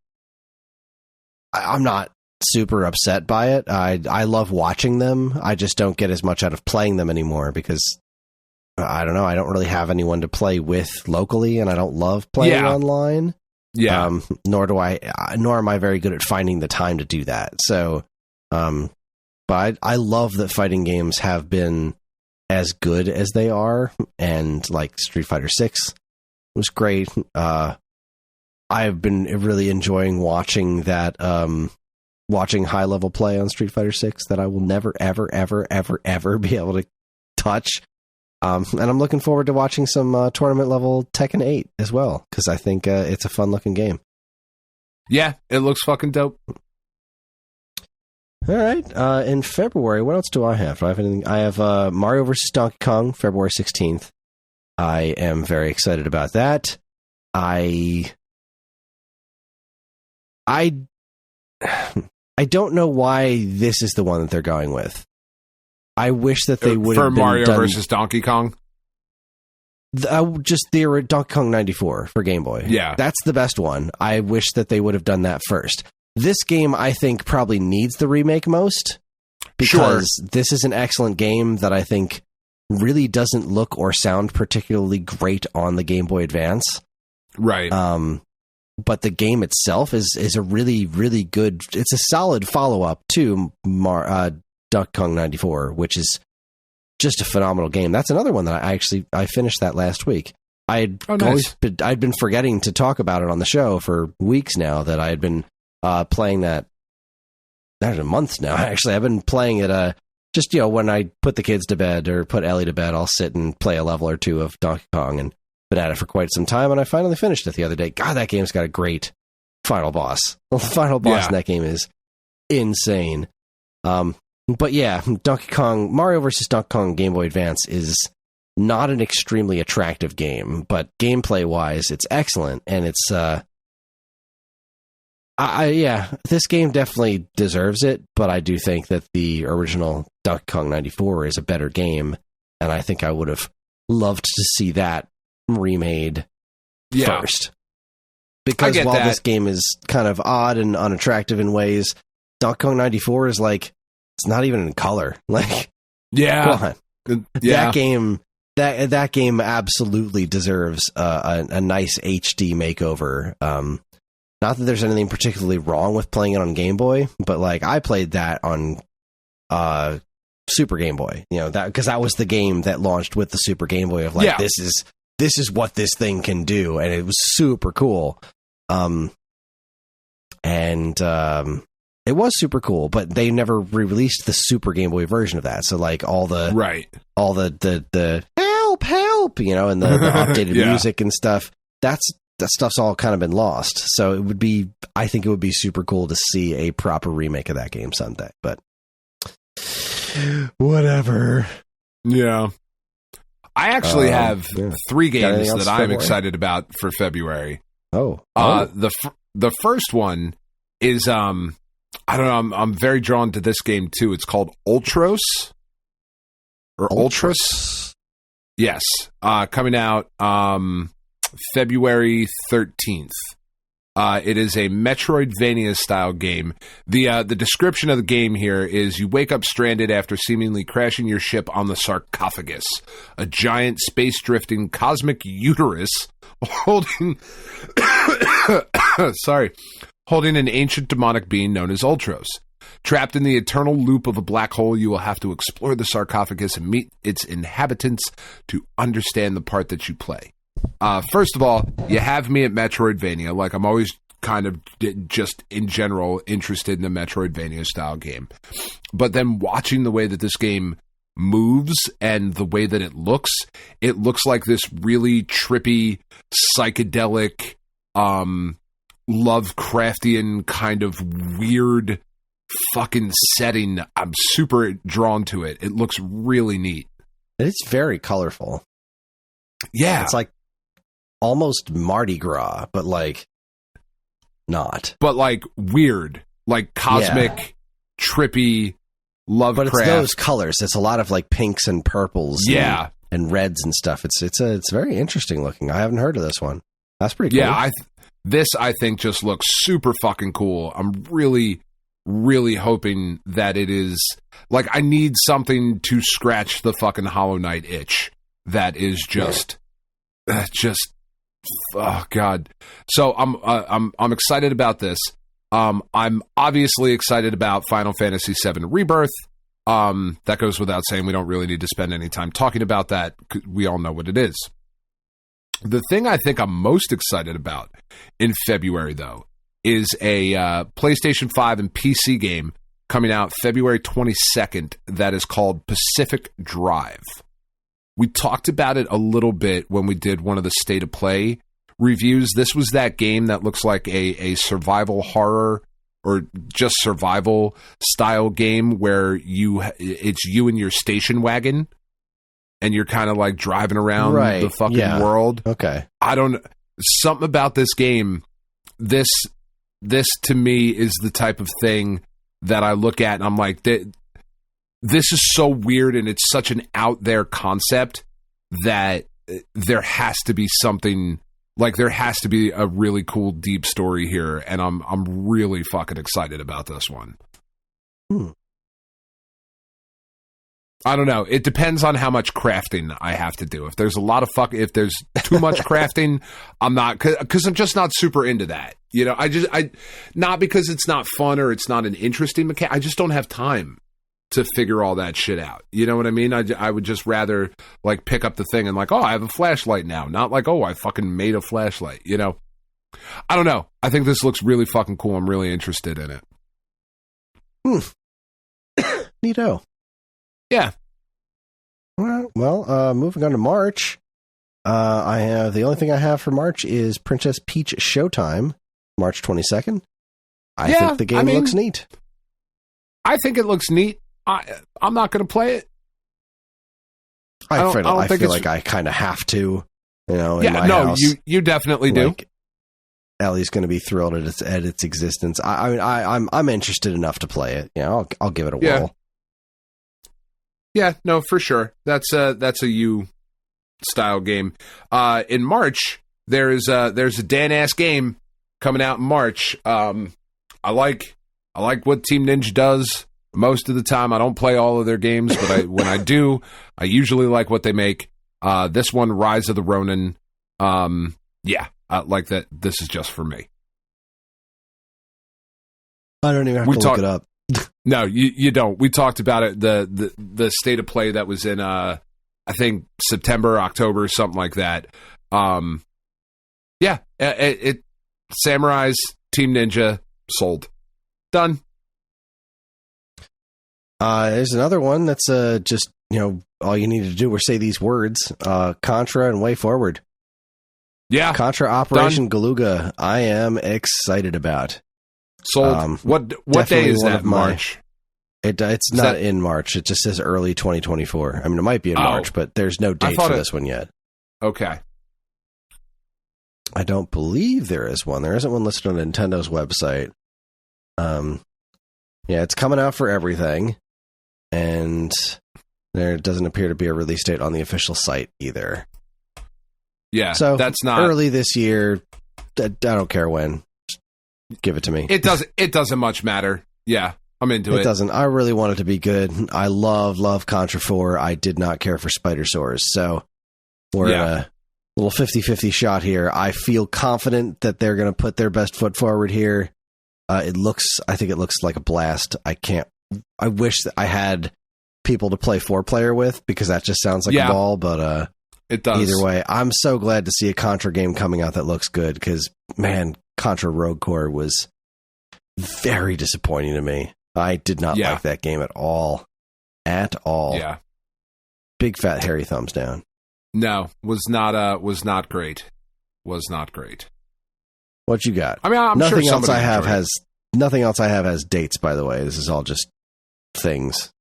B: not super upset by it. I love watching them. I just don't get as much out of playing them anymore because I don't know. I don't really have anyone to play with locally, and I don't love playing online.
C: Yeah.
B: Nor am I very good at finding the time to do that. So, but I love that fighting games have been as good as they are, and like Street Fighter 6 was great. I've been really enjoying watching that, watching high level play on Street Fighter 6 that I will never, ever, ever, ever, ever be able to touch. And I'm looking forward to watching some tournament level Tekken 8 as well, because I think it's a fun looking game.
C: Yeah, it looks fucking dope.
B: All right. In February, what else do I have? Do I have anything? I have Mario vs. Donkey Kong, February 16th. I am very excited about that. I I don't know why this is the one that they're going with. I wish that they would have been
C: Mario versus Donkey Kong.
B: Just the Donkey Kong 94 for Game Boy.
C: Yeah,
B: that's the best one. I wish that they would have done that first. This game, I think, probably needs the remake most because this is an excellent game that I think really doesn't look or sound particularly great on the Game Boy Advance.
C: Right.
B: But the game itself is a really, really good... It's a solid follow-up to Donkey Kong 94, which is just a phenomenal game. That's another one that I finished that last week. I'd been forgetting to talk about it on the show for weeks now, that I had been playing that... That's months now, actually. I've been playing it... just, when I put the kids to bed or put Ellie to bed, I'll sit and play a level or two of Donkey Kong, and been at it for quite some time, and I finally finished it the other day. God, that game's got a great final boss. The final boss in that game is insane. But yeah, Mario vs. Donkey Kong Game Boy Advance is not an extremely attractive game, but gameplay-wise, it's excellent, and it's... this game definitely deserves it, but I do think that the original Donkey Kong 94 is a better game, and I think I would have loved to see that remade first. Because while this game is kind of odd and unattractive in ways, Donkey Kong 94 is like, it's not even in color. Like, come on. That game absolutely deserves a nice HD makeover. Not that there's anything particularly wrong with playing it on Game Boy, but like I played that on Super Game Boy, because that was the game that launched with the Super Game Boy of like, this is what this thing can do, and it was super cool. It was super cool, but they never re-released the Super Game Boy version of that. So like all the help, and the updated music and stuff, that stuff's all kind of been lost. So I think it would be super cool to see a proper remake of that game someday, but whatever.
C: Yeah. I actually have 3 games that I'm excited about for February. The first one is I don't know, I'm very drawn to this game too. It's called Ultros or Ultras. Yes, coming out February 13th. It is a Metroidvania style game. The description of the game here is: you wake up stranded after seemingly crashing your ship on the Sarcophagus, a giant space drifting cosmic uterus holding holding an ancient demonic being known as Ultros. Trapped in the eternal loop of a black hole, you will have to explore the sarcophagus and meet its inhabitants to understand the part that you play. First of all, you have me at Metroidvania. Like, I'm always kind of just in general interested in a Metroidvania style game. But then watching the way that this game moves and the way that it looks like this really trippy, psychedelic, Lovecraftian kind of weird fucking setting. I'm super drawn to it. It looks really neat.
B: It's very colorful.
C: Yeah.
B: It's like almost Mardi Gras, but like not.
C: But like weird, like cosmic, trippy Lovecraft.
B: But it's those colors. It's a lot of like pinks and purples, and reds and stuff. It's very interesting looking. I haven't heard of this one. That's pretty cool.
C: Yeah, I think just looks super fucking cool. I'm really, really hoping that it is like, I need something to scratch the fucking Hollow Knight itch. That is just, oh god. So I'm excited about this. I'm obviously excited about Final Fantasy VII Rebirth. That goes without saying. We don't really need to spend any time talking about that. We all know what it is. The thing I think I'm most excited about in February, though, is a PlayStation 5 and PC game coming out February 22nd that is called Pacific Drive. We talked about it a little bit when we did one of the State of Play reviews. This was that game that looks like a survival horror or just survival style game where it's you and your station wagon and you're kind of like driving around the fucking world.
B: Okay.
C: Something about this game, this this to me is the type of thing that I look at and I'm like, this is so weird and it's such an out there concept that there has to be something, like there has to be a really cool deep story here, and I'm really fucking excited about this one. I don't know. It depends on how much crafting I have to do. If there's a lot of if there's too much crafting, I'm not, because I'm just not super into that. You know, I not because it's not fun or it's not an interesting mechanic. I just don't have time to figure all that shit out. You know what I mean? I would just rather like pick up the thing and like, oh, I have a flashlight now. Not like, oh, I fucking made a flashlight, you know? I don't know. I think this looks really fucking cool. I'm really interested in it.
B: Neato.
C: Yeah.
B: Well, moving on to March. The only thing I have for March is Princess Peach Showtime, March 22nd. I think the game looks neat. I
C: think it looks neat. I'm not going to play it.
B: I feel like I kind of have to, you know. In my house.
C: You definitely do.
B: Ellie's going to be thrilled at its existence. I'm interested enough to play it. You know, I'll give it a whirl.
C: Yeah, no, for sure. That's a you style game. In March, there's a Dan-ass game coming out in March. I like what Team Ninja does. Most of the time, I don't play all of their games, but when I do, I usually like what they make. This one, Rise of the Ronin. I like that. This is just for me.
B: I don't even have to look it up.
C: No, you don't. We talked about it. The state of play that was in I think September, October, something like that. It Samurais, Team Ninja, sold. Done.
B: There's another one that's just, you know, all you need to do was say these words, Contra and Way Forward.
C: Yeah.
B: Contra Operation Galuga, I am excited about.
C: Sold. What day is that? March?
B: It's not in March. It just says early 2024. I mean, it might be in March, but there's no date for this one yet.
C: Okay.
B: I don't believe there is one. There isn't one listed on Nintendo's website. Yeah, it's coming out for everything, and there doesn't appear to be a release date on the official site either.
C: Yeah,
B: so
C: that's not
B: early this year. I don't care when. Just give it to me.
C: It doesn't much matter. Yeah, I'm into it.
B: It doesn't. I really want it to be good. I love Contra 4. I did not care for Spider Sores, so we're a little 50-50 shot here. I feel confident that they're going to put their best foot forward here. I think it looks like a blast. I wish that I had people to play 4-player with, because that just sounds like a ball, but
C: it does.
B: Either way, I'm so glad to see a Contra game coming out that looks good, because, man, Contra Rogue Core was very disappointing to me. I did not like that game at all. At all.
C: Yeah.
B: Big fat hairy thumbs down.
C: No, was not great. Was not great.
B: What you got?
C: I mean, I'm
B: nothing
C: sure
B: else I have has nothing else I have has dates, by the way. This is all just things.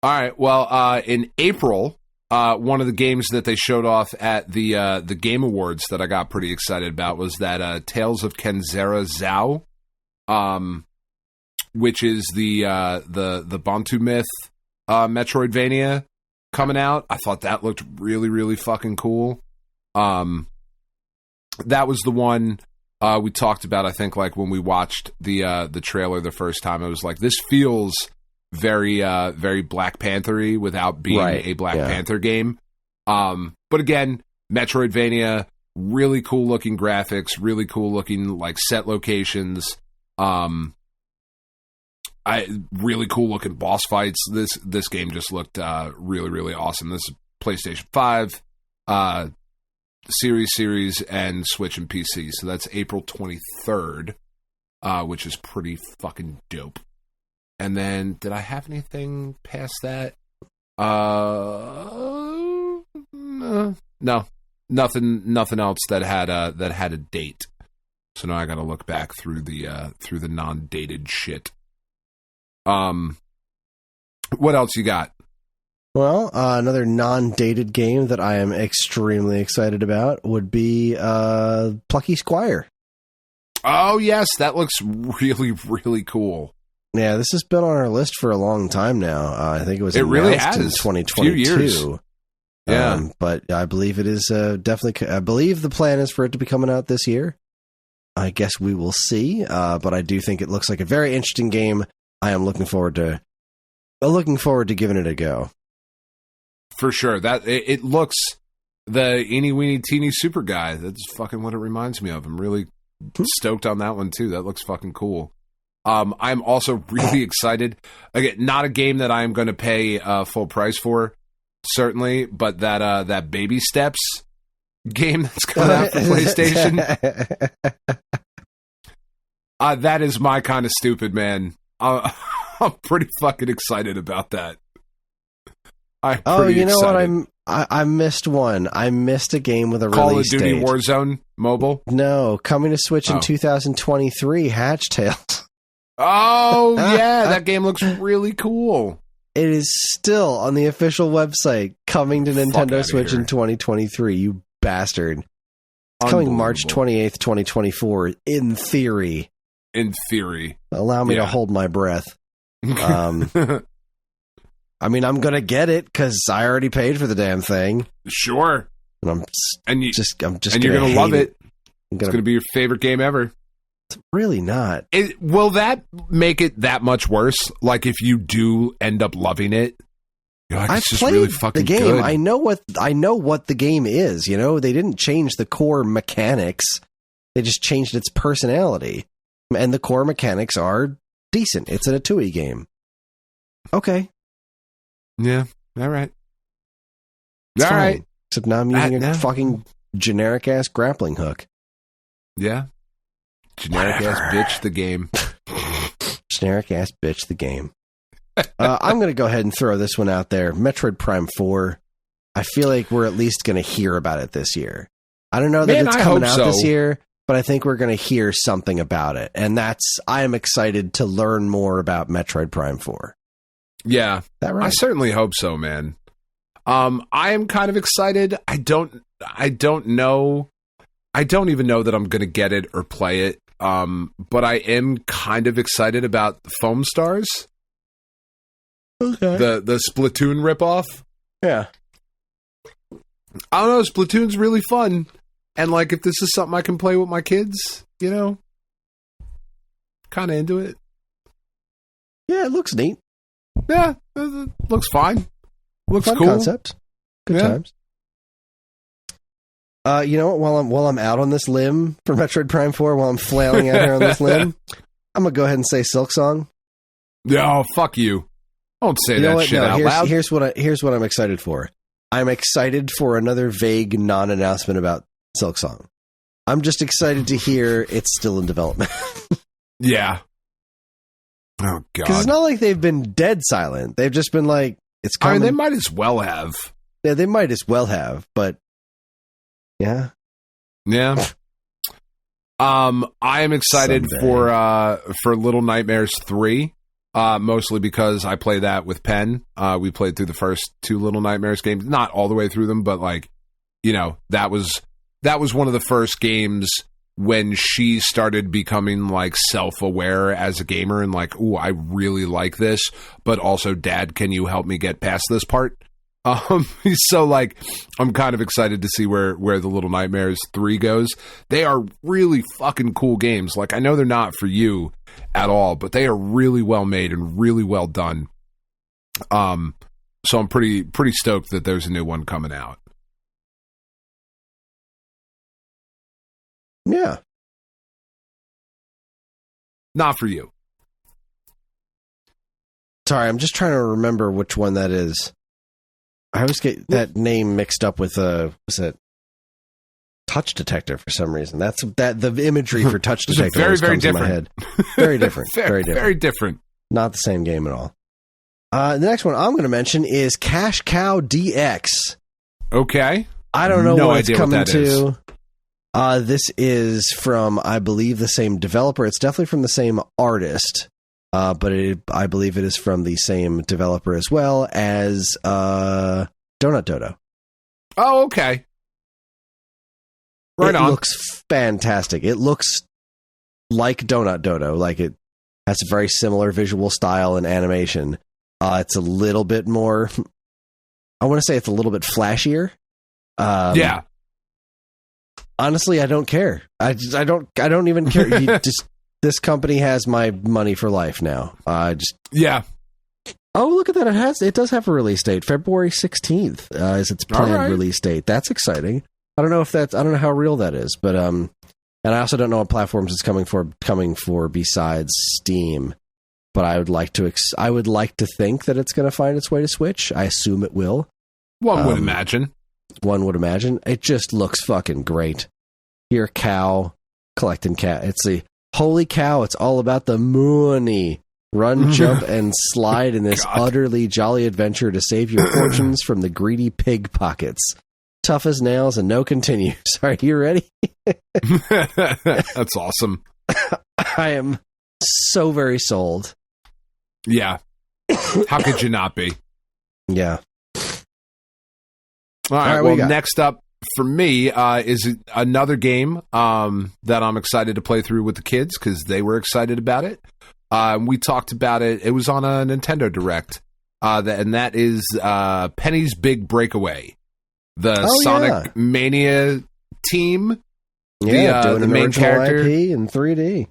C: All right. Well, in April, one of the games that they showed off at the Game Awards that I got pretty excited about was that Tales of Kenzera Zao, which is the Bantu Myth Metroidvania coming out. I thought that looked really, really fucking cool. That was the one we talked about, I think, like when we watched the trailer the first time. It was like, this feels very very Black Panther-y without being a Black Panther game. But again, Metroidvania, really cool looking graphics, really cool looking like set locations. Really cool looking boss fights. This game just looked really, really awesome. This is PlayStation 5, Series, and Switch and PC. So that's April 23rd, which is pretty fucking dope. And then, did I have anything past that? No, nothing else that had a date. So now I got to look back through the non-dated shit. What else you got?
B: Well, another non-dated game that I am extremely excited about would be Plucky Squire.
C: Oh, yes. That looks really, really cool.
B: Yeah, this has been on our list for a long time now. I think it was announced in 2022.
C: Yeah.
B: But I believe it is definitely... I believe the plan is for it to be coming out this year. I guess we will see. But I do think it looks like a very interesting game. I am looking forward to giving it a go.
C: For sure. It looks the eeny weeny teeny super guy. That's fucking what it reminds me of. I'm really stoked on that one too. That looks fucking cool. I'm also really excited. Again, not a game that I'm going to pay full price for, certainly, but that Baby Steps game that's coming out for PlayStation. That is my kind of stupid, man. I'm pretty fucking excited about that.
B: You know what? I missed one. I missed a game with a release date.
C: Call of Duty Warzone mobile?
B: No, coming to Switch in 2023, Hatch Tales.
C: Oh, yeah, that game looks really cool.
B: It is still on the official website, coming to Nintendo Switch in 2023, you bastard. It's coming March 28th, 2024, in theory.
C: In theory.
B: Allow me to hold my breath. I mean, I'm going to get it because I already paid for the damn thing.
C: Sure.
B: And you're going
C: to love it. It's going to be your favorite game ever.
B: It's really not.
C: Will that make it that much worse? Like if you do end up loving it? You're like, it's just really fucking
B: the game.
C: Good.
B: I know what the game is. You know, they didn't change the core mechanics. They just changed its personality. And the core mechanics are decent. It's a TUI game. Okay.
C: Yeah. All right.
B: It's
C: all
B: fine.
C: right.
B: Except now I'm using a fucking generic ass grappling hook.
C: Yeah. Generic ass bitch the game.
B: Generic ass bitch the game. I'm going to go ahead and throw this one out there. Metroid Prime 4. I feel like we're at least going to hear about it this year. I don't know that it's coming out this year, but I think we're going to hear something about it. And I am excited to learn more about Metroid Prime 4.
C: Yeah.
B: That right?
C: I certainly hope so, man. I am kind of excited. I don't know. I don't even know that I'm going to get it or play it. But I am kind of excited about the Foam Stars.
B: Okay.
C: The Splatoon ripoff.
B: Yeah.
C: I don't know. Splatoon's really fun. And like, if this is something I can play with my kids, you know, kind of into it.
B: Yeah, it looks neat.
C: Yeah, it looks fine. Looks
B: fun
C: cool.
B: Concept. Good times. You know what? While I'm out on this limb for Metroid Prime 4, while I'm flailing out here on this limb, I'm gonna go ahead and say Silksong.
C: Oh, fuck you! Don't say that shit out loud.
B: Here's what I'm excited for. I'm excited for another vague non-announcement about Silksong. I'm just excited to hear it's still in development.
C: Yeah. Oh god!
B: Because it's not like they've been dead silent. They've just been like, it's coming.
C: I mean, they might as well have.
B: Yeah, they might as well have, but. Yeah.
C: I am excited for Little Nightmares 3, mostly because I play that with Penn. We played through the first 2 Little Nightmares games, not all the way through them, but like, you know, that was one of the first games when she started becoming like self-aware as a gamer and like, ooh, I really like this, but also, Dad, can you help me get past this part? So like, I'm kind of excited to see where the Little Nightmares 3 goes. They are really fucking cool games. Like, I know they're not for you at all, but they are really well made and really well done. So I'm pretty stoked that there's a new one coming out.
B: Yeah.
C: Not for you.
B: Sorry, I'm just trying to remember which one that is. I always get that name mixed up with was it Touch Detector for some reason. The imagery for Touch Detector
C: very,
B: always
C: very
B: comes
C: different.
B: in my head. Very different. Very different.
C: Very different.
B: Not the same game at all. The next one I'm going to mention is Cash Cow DX.
C: Okay.
B: I don't know what it's coming to. This is from, I believe, the same developer. It's definitely from the same artist. But I believe it is from the same developer as well as Donut Dodo.
C: Oh, okay. Right on.
B: It looks fantastic. It looks like Donut Dodo. Like, it has a very similar visual style and animation. It's a little bit more, I want to say it's a little bit flashier.
C: Yeah.
B: Honestly, I don't care. I don't even care. This company has my money for life now.
C: Yeah.
B: Oh, look at that. It does have a release date. February 16th is its planned release date. That's exciting. I don't know how real that is, but and I also don't know what platforms it's coming for besides Steam. But I would like to think that it's going to find its way to Switch. I assume it will.
C: One would imagine.
B: It just looks fucking great. You're a cow collecting cat. It's a holy cow. It's all about the money. Run, jump, and slide in this utterly jolly adventure to save your fortunes from the greedy pig pockets. Tough as nails and no continues. Are you ready?
C: That's awesome.
B: I am so very sold.
C: Yeah. How could you not be?
B: Yeah.
C: All right. Well, next up for me is another game that I'm excited to play through with the kids because they were excited about it. We talked about it. It was on a Nintendo Direct. And that is Penny's Big Breakaway. The Sonic Mania team.
B: Yeah, doing
C: the main character.
B: IP in 3D.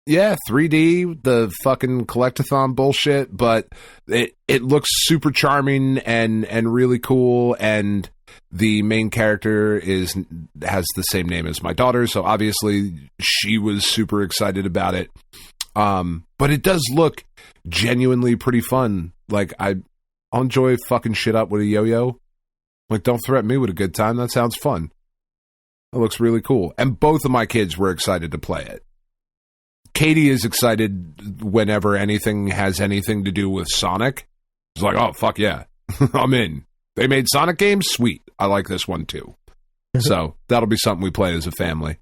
C: Yeah, 3D, the fucking collectathon bullshit, but it looks super charming and really cool, and the main character has the same name as my daughter, so obviously she was super excited about it. But it does look genuinely pretty fun. Like, I'll enjoy fucking shit up with a yo-yo. Like, don't threaten me with a good time. That sounds fun. It looks really cool. And both of my kids were excited to play it. Katie is excited whenever anything has anything to do with Sonic. She's like, oh, fuck yeah. I'm in. They made Sonic games? Sweet. I like this one, too. So that'll be something we play as a family.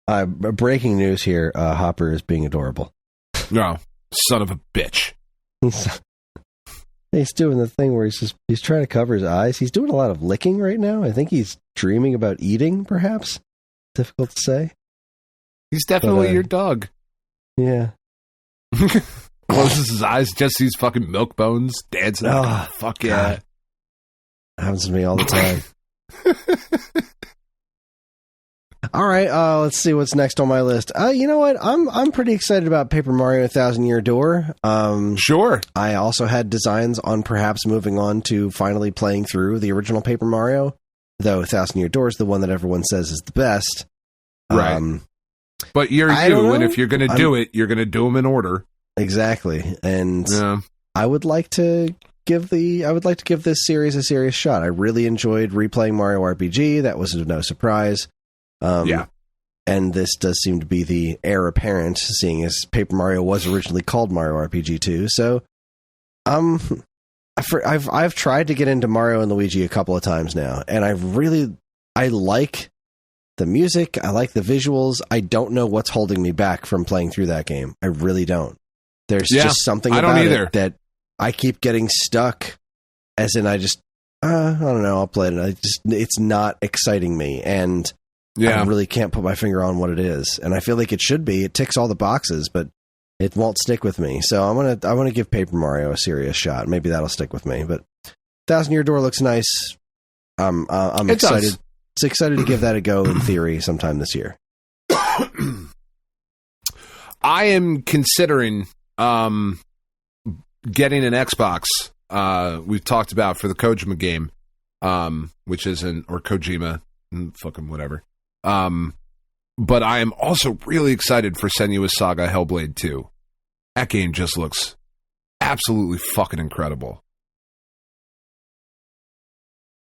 B: Breaking news here. Hopper is being adorable.
C: No. Son of a bitch.
B: He's doing the thing where he's trying to cover his eyes. He's doing a lot of licking right now. I think he's dreaming about eating, perhaps. Difficult to say.
C: He's definitely your dog.
B: Yeah.
C: Closes his eyes, just sees fucking milk bones dancing. Oh, fuck yeah.
B: Happens to me all the time. All right, let's see what's next on my list. You know what? I'm pretty excited about Paper Mario 1000 Year Door.
C: Sure.
B: I also had designs on perhaps moving on to finally playing through the original Paper Mario, though 1000 Year Door is the one that everyone says is the best.
C: Right. But you're you, and if you're going to do it, you're going to do them in order.
B: Exactly. And I would like to give this series a serious shot. I really enjoyed replaying Mario RPG. That was no surprise. And this does seem to be the heir apparent, seeing as Paper Mario was originally called Mario RPG 2. So, I've tried to get into Mario and Luigi a couple of times now, and I like the music, I like the visuals. I don't know what's holding me back from playing through that game. I really don't. There's just something about it that I keep getting stuck, as in I don't know, I'll play it. It's not exciting me, and I really can't put my finger on what it is. And I feel like it should be. It ticks all the boxes, but it won't stick with me. So I want to give Paper Mario a serious shot. Maybe that'll stick with me. But 1000 Year Door looks nice. I'm excited. It's excited to give that a go in theory sometime this year.
C: I am considering getting an Xbox. We've talked about for the Kojima game, which isn't, or Kojima, fucking whatever. But I am also really excited for Senua's Saga Hellblade 2. That game just looks absolutely fucking incredible.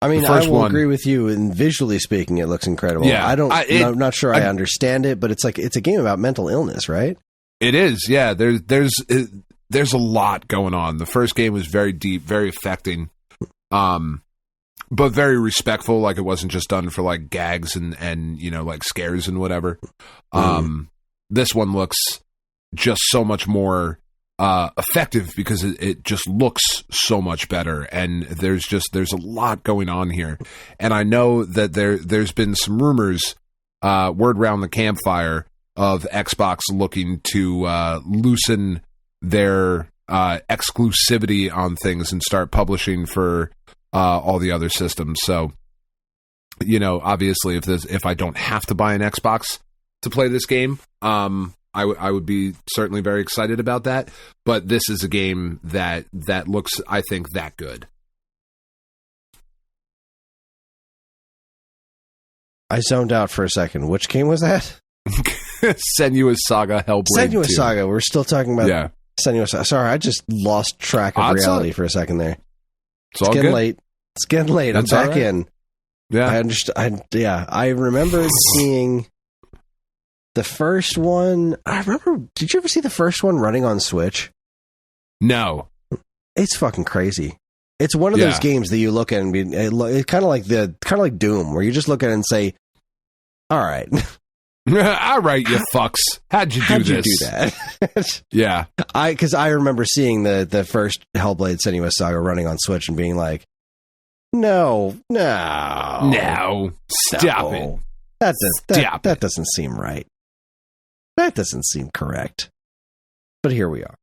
B: I mean, I will agree with you, and visually speaking, it looks incredible. Yeah, I'm not sure I understand it, but it's a game about mental illness, right?
C: It is, yeah. There's a lot going on. The first game was very deep, very affecting, but very respectful. Like, it wasn't just done for like gags and you know, like scares and whatever. This one looks just so much more effective because it just looks so much better, and there's a lot going on here. And I know that there's been some rumors word round the campfire of Xbox looking to loosen their exclusivity on things and start publishing for all the other systems. So, obviously, if I don't have to buy an Xbox to play this game, I would be certainly very excited about that. But this is a game that looks, I think, that good.
B: I zoned out for a second. Which game was that?
C: Senua's Saga Hellblade 2.
B: Senua's Saga. We're still talking about Senua's Saga. Sorry, I just lost track of reality for a second there.
C: It's getting
B: late. It's getting late. I'm back in.
C: Yeah.
B: I understand. I remember seeing the first one. Did you ever see the first one running on Switch?
C: No.
B: It's fucking crazy. It's one of those games that you look at and it's kind of like Doom, where you just look at it and say, "All right,
C: all right, you fucks, how'd you do
B: that?"
C: Yeah,
B: because I remember seeing the first Hellblade: Senua's Saga running on Switch and being like, "No,
C: stop it!
B: That doesn't seem right. That doesn't seem correct." But here we are.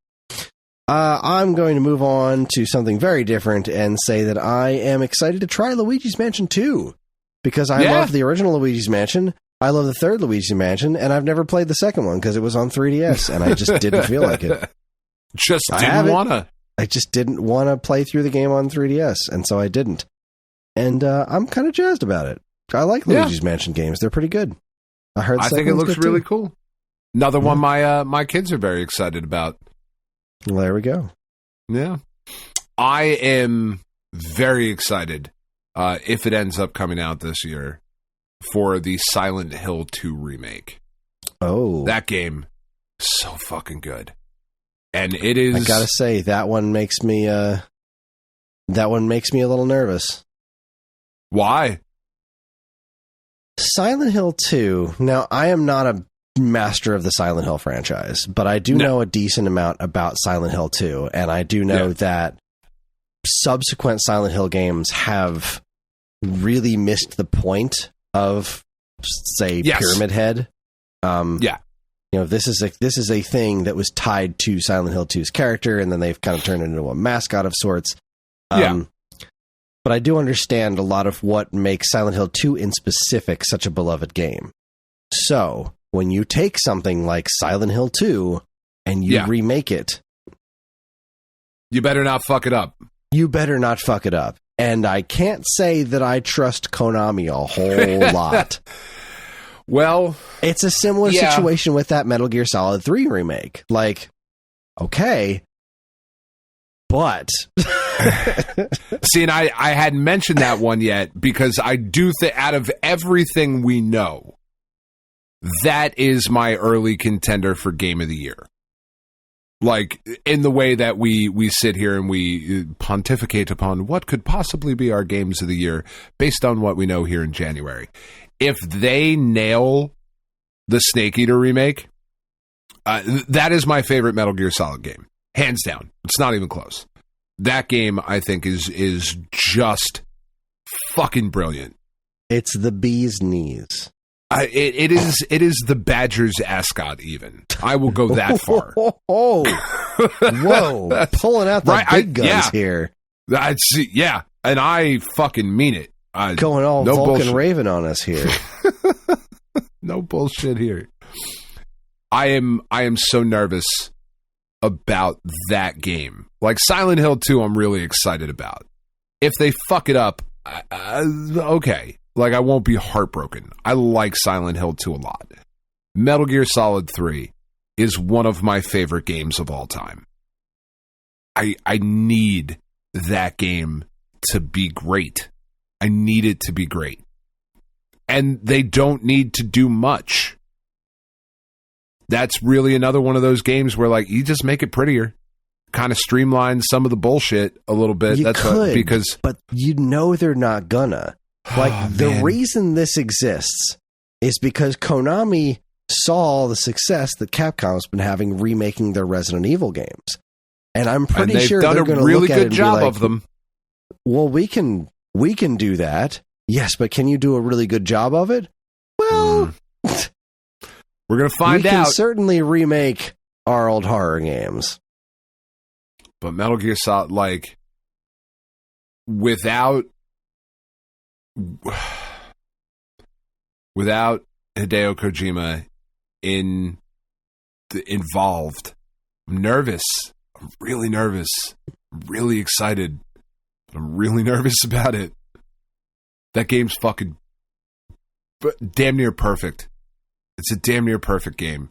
B: I'm going to move on to something very different and say that I am excited to try Luigi's Mansion 2 because I love the original Luigi's Mansion. I love the third Luigi's Mansion, and I've never played the second one because it was on 3DS, and I just didn't feel like it. I just didn't want to play through the game on 3DS, and so I didn't. And I'm kind of jazzed about it. I like Luigi's Mansion games; they're pretty good. I
C: think it looks really cool. Another one my kids are very excited about.
B: Well, there we go.
C: Yeah. I am very excited if it ends up coming out this year for the Silent Hill 2 remake.
B: Oh.
C: That game, so fucking good. And it is...
B: I gotta say, that one makes me a little nervous.
C: Why?
B: Silent Hill 2. Now, I am not a master of the Silent Hill franchise, but I do know a decent amount about Silent Hill 2, and I do know that subsequent Silent Hill games have really missed the point of, say, Pyramid Head. This is a thing that was tied to Silent Hill 2's character, and then they've kind of turned it into a mascot of sorts. But I do understand a lot of what makes Silent Hill 2 in specific such a beloved game. So when you take something like Silent Hill 2 and you remake it,
C: you better not fuck it up.
B: And I can't say that I trust Konami a whole lot.
C: Well,
B: it's a similar situation with that Metal Gear Solid 3 remake. Like, okay, but...
C: See, and I hadn't mentioned that one yet because I do think out of everything we know, that is my early contender for Game of the Year. Like, in the way that we sit here and we pontificate upon what could possibly be our Games of the Year based on what we know here in January. If they nail the Snake Eater remake, that is my favorite Metal Gear Solid game. Hands down. It's not even close. That game, I think, is just fucking brilliant.
B: It's the bee's knees.
C: It is the Badgers ascot even. I will go that far.
B: Whoa. Pulling out the big guns here.
C: And I fucking mean it.
B: Going all Vulcan Raven on us here.
C: No bullshit here. I am so nervous about that game. Like Silent Hill 2, I'm really excited about. If they fuck it up, okay. Like, I won't be heartbroken. I like Silent Hill 2 a lot. Metal Gear Solid 3 is one of my favorite games of all time. I need that game to be great. I need it to be great. And they don't need to do much. That's really another one of those games where, like, you just make it prettier. Kind of streamline some of the bullshit a little bit.
B: But you know they're not gonna. Like, the reason this exists is because Konami saw the success that Capcom's been having remaking their Resident Evil games. And I'm pretty sure they're going to look at it and be like,
C: job of them.
B: Well, we can do that. Yes, but can you do a really good job of it? Well,
C: We're going to find out.
B: We can certainly remake our old horror games.
C: But Metal Gear Solid, like, without Hideo Kojima involved, I'm nervous. I'm really nervous. I'm really excited. But I'm really nervous about it. That game's fucking damn near perfect. It's a damn near perfect game.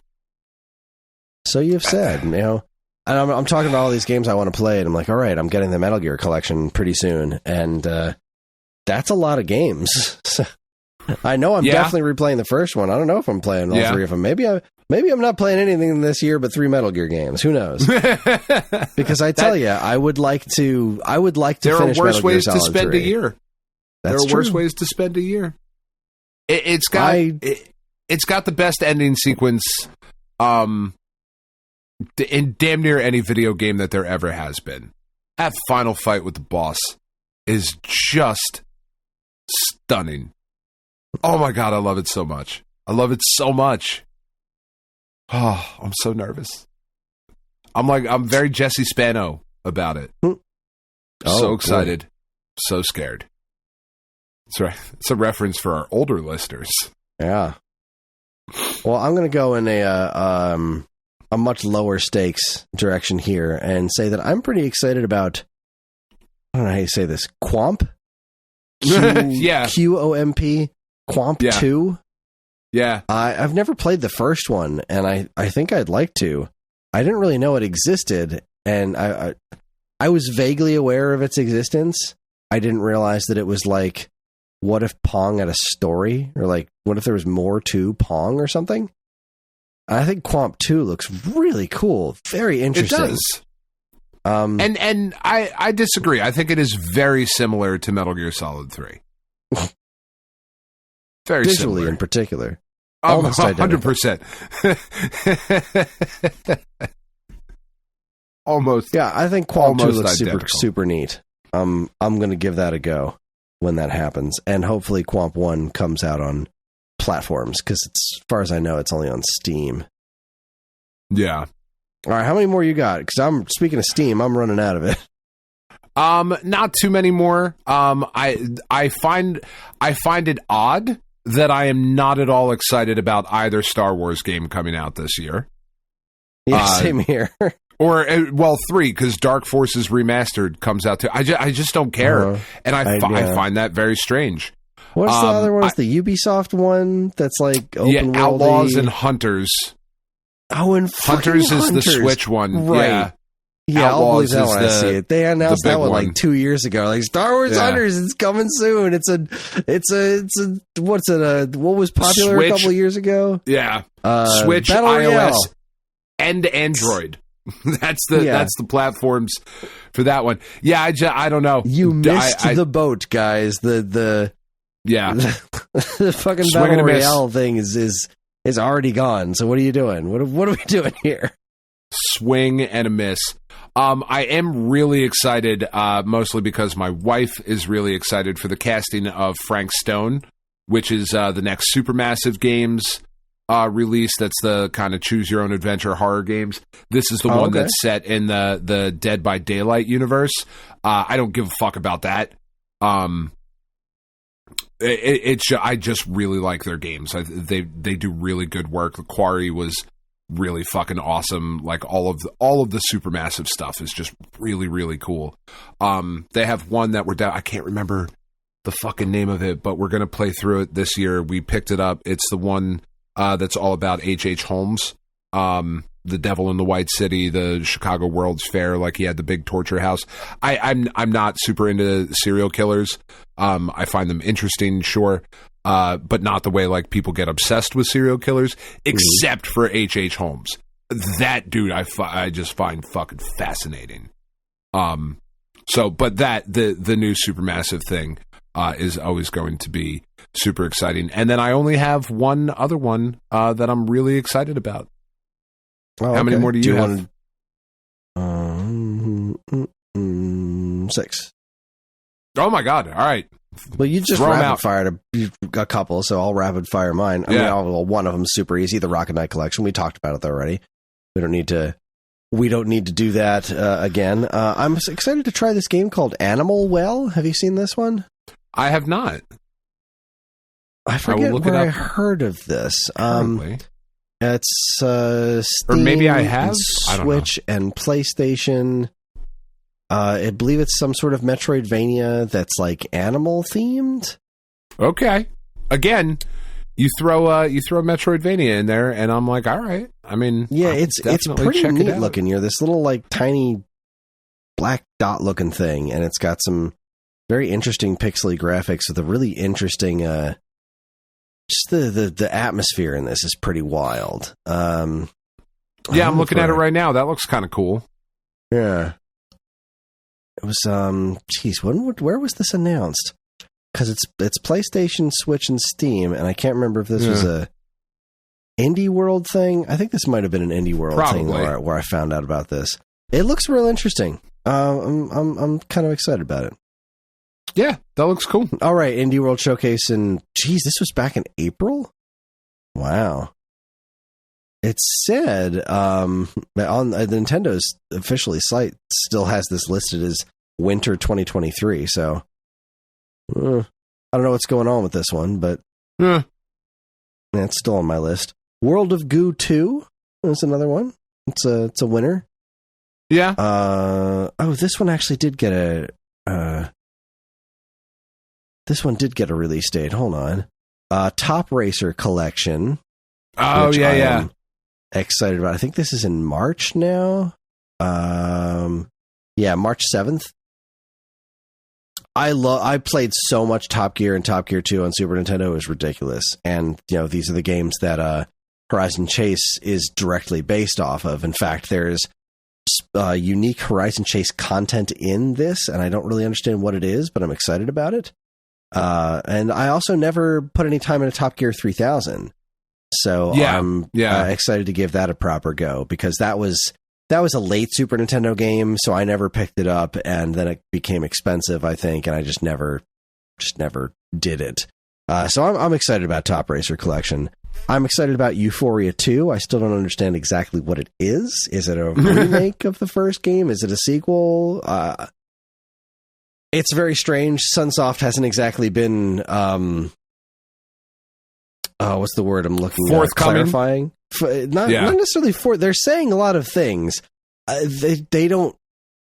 B: So you've said, you know. And I'm talking about all these games I want to play, and I'm like, all right, I'm getting the Metal Gear collection pretty soon, and that's a lot of games. I know I'm definitely replaying the first one. I don't know if I'm playing all three of them. Maybe I'm not playing anything this year but 3 Metal Gear games. Who knows? Because I tell you, I would like to
C: there
B: finish
C: are worse
B: Metal Gear
C: ways
B: Solid
C: to spend
B: 3.
C: a year.
B: That's
C: there are
B: true.
C: worse ways to spend a year. It's got the best ending sequence in damn near any video game that there ever has been. That final fight with the boss is just stunning. Oh my God, I love it so much. I love it so much. Oh, I'm so nervous. I'm very Jesse Spano about it. So excited. Boy. So scared. That's right. It's a reference for our older listeners.
B: Yeah. Well, I'm going to go in a much lower stakes direction here and say that I'm pretty excited about, I don't know how you say this, Quomp? QOMP? Quomp 2?
C: Yeah.
B: I've never played the first one, and I think I'd like to. I didn't really know it existed, and I was vaguely aware of its existence. I didn't realize that it was like, what if Pong had a story? Or like, what if there was more to Pong or something? I think Quomp 2 looks really cool. Very interesting.
C: It does. And I disagree. I think it is very similar to Metal Gear Solid 3. Very
B: visually
C: similar.
B: In particular.
C: Almost 100%. Almost.
B: Yeah, I think Quomp 2 looks super neat. I'm going to give that a go when that happens. And hopefully Quomp 1 comes out on platforms, because as far as I know, it's only on Steam.
C: Yeah.
B: All right, how many more you got? Because speaking of Steam, I'm running out of it.
C: Not too many more. I find it odd that I am not at all excited about either Star Wars game coming out this year.
B: Yeah, same here.
C: Or 3, because Dark Forces Remastered comes out too. I just don't care, and I find that very strange.
B: What's the other one? It's the Ubisoft one that's like open world.
C: Outlaws and Hunters.
B: Oh, and
C: Hunters is the Switch one,
B: right? Yeah, I'll believe that when I see it. They announced that one like 2 years ago. Like Star Wars Hunters, it's coming soon. What was popular Switch, a couple of years ago?
C: Yeah, Switch,
B: Battle
C: iOS,
B: Royale.
C: and Android. That's the platforms for that one. Yeah, I don't know.
B: You missed the boat, guys. The fucking Battle Royale thing is already gone. So what are you doing? What are we doing here?
C: Swing and a miss. I am really excited, mostly because my wife is really excited for the casting of Frank Stone, which is the next Supermassive Games release. That's the kind of choose your own adventure horror games. This is the one that's set in the Dead by Daylight universe. I don't give a fuck about that. I just really like their games. They do really good work. The Quarry was really fucking awesome. Like all of the Supermassive stuff is just really, really cool. They have one that we're down. I can't remember the fucking name of it, but we're gonna play through it this year. We picked it up. It's the one that's all about H.H. Holmes, the Devil in the White City, the Chicago World's Fair. Like he had the big torture house. I'm not super into serial killers. I find them interesting, sure. But not the way like people get obsessed with serial killers, except for H.H. Holmes. That dude I just find fucking fascinating. But the new Supermassive thing is always going to be super exciting. And then I only have one other one that I'm really excited about. How many more do you have?
B: 6.
C: Oh my God. All right.
B: Well, you just rapid fired a couple, so I'll rapid fire mine. I mean, one of them's super easy, the Rocket Knight Collection. We talked about it already. We don't need to do that again. I'm excited to try this game called Animal Well. Have you seen this one?
C: I have not.
B: I forget where I heard of this. It's Steam,
C: or maybe I have
B: Switch and PlayStation. I believe it's some sort of Metroidvania that's like animal themed.
C: Okay, again, you throw Metroidvania in there, and I'm like, all right. I mean,
B: yeah, it's pretty neat looking. You're this little like tiny black dot looking thing, and it's got some very interesting pixely graphics with a really interesting. Just the atmosphere in this is pretty wild. I'm
C: looking at it right now. That looks kind of cool.
B: Yeah. It was, where was this announced? Because it's PlayStation, Switch, and Steam, and I can't remember if this was a Indie World thing. I think this might have been an Indie World thing where I found out about this. It looks real interesting. I'm kind of excited about it.
C: Yeah, that looks cool.
B: All right, Indie World Showcase, and this was back in April? Wow. It said on Nintendo's officially site still has this listed as winter 2023. So I don't know what's going on with this one, but it's still on my list. World of Goo 2 is another one. It's a winner.
C: Yeah.
B: This one actually did get a release date. Hold on. Top Racer Collection.
C: Oh yeah.
B: Excited about. I think this is in March now. March 7th. I played so much Top Gear and Top Gear 2 on Super Nintendo. It was ridiculous. And these are the games that Horizon Chase is directly based off of. In fact, there's unique Horizon Chase content in this, and I don't really understand what it is, but I'm excited about it. And I also never put any time into Top Gear 3000. So I'm excited to give that a proper go, because that was a late Super Nintendo game, so I never picked it up, and then it became expensive, I think, and I just never did it. So I'm excited about Top Racer Collection. I'm excited about Euphoria 2. I still don't understand exactly what it is. Is it a remake of the first game? Is it a sequel? It's very strange. Sunsoft hasn't exactly been... what's the word I'm looking for? Clarifying. Not necessarily they're saying a lot of things. They don't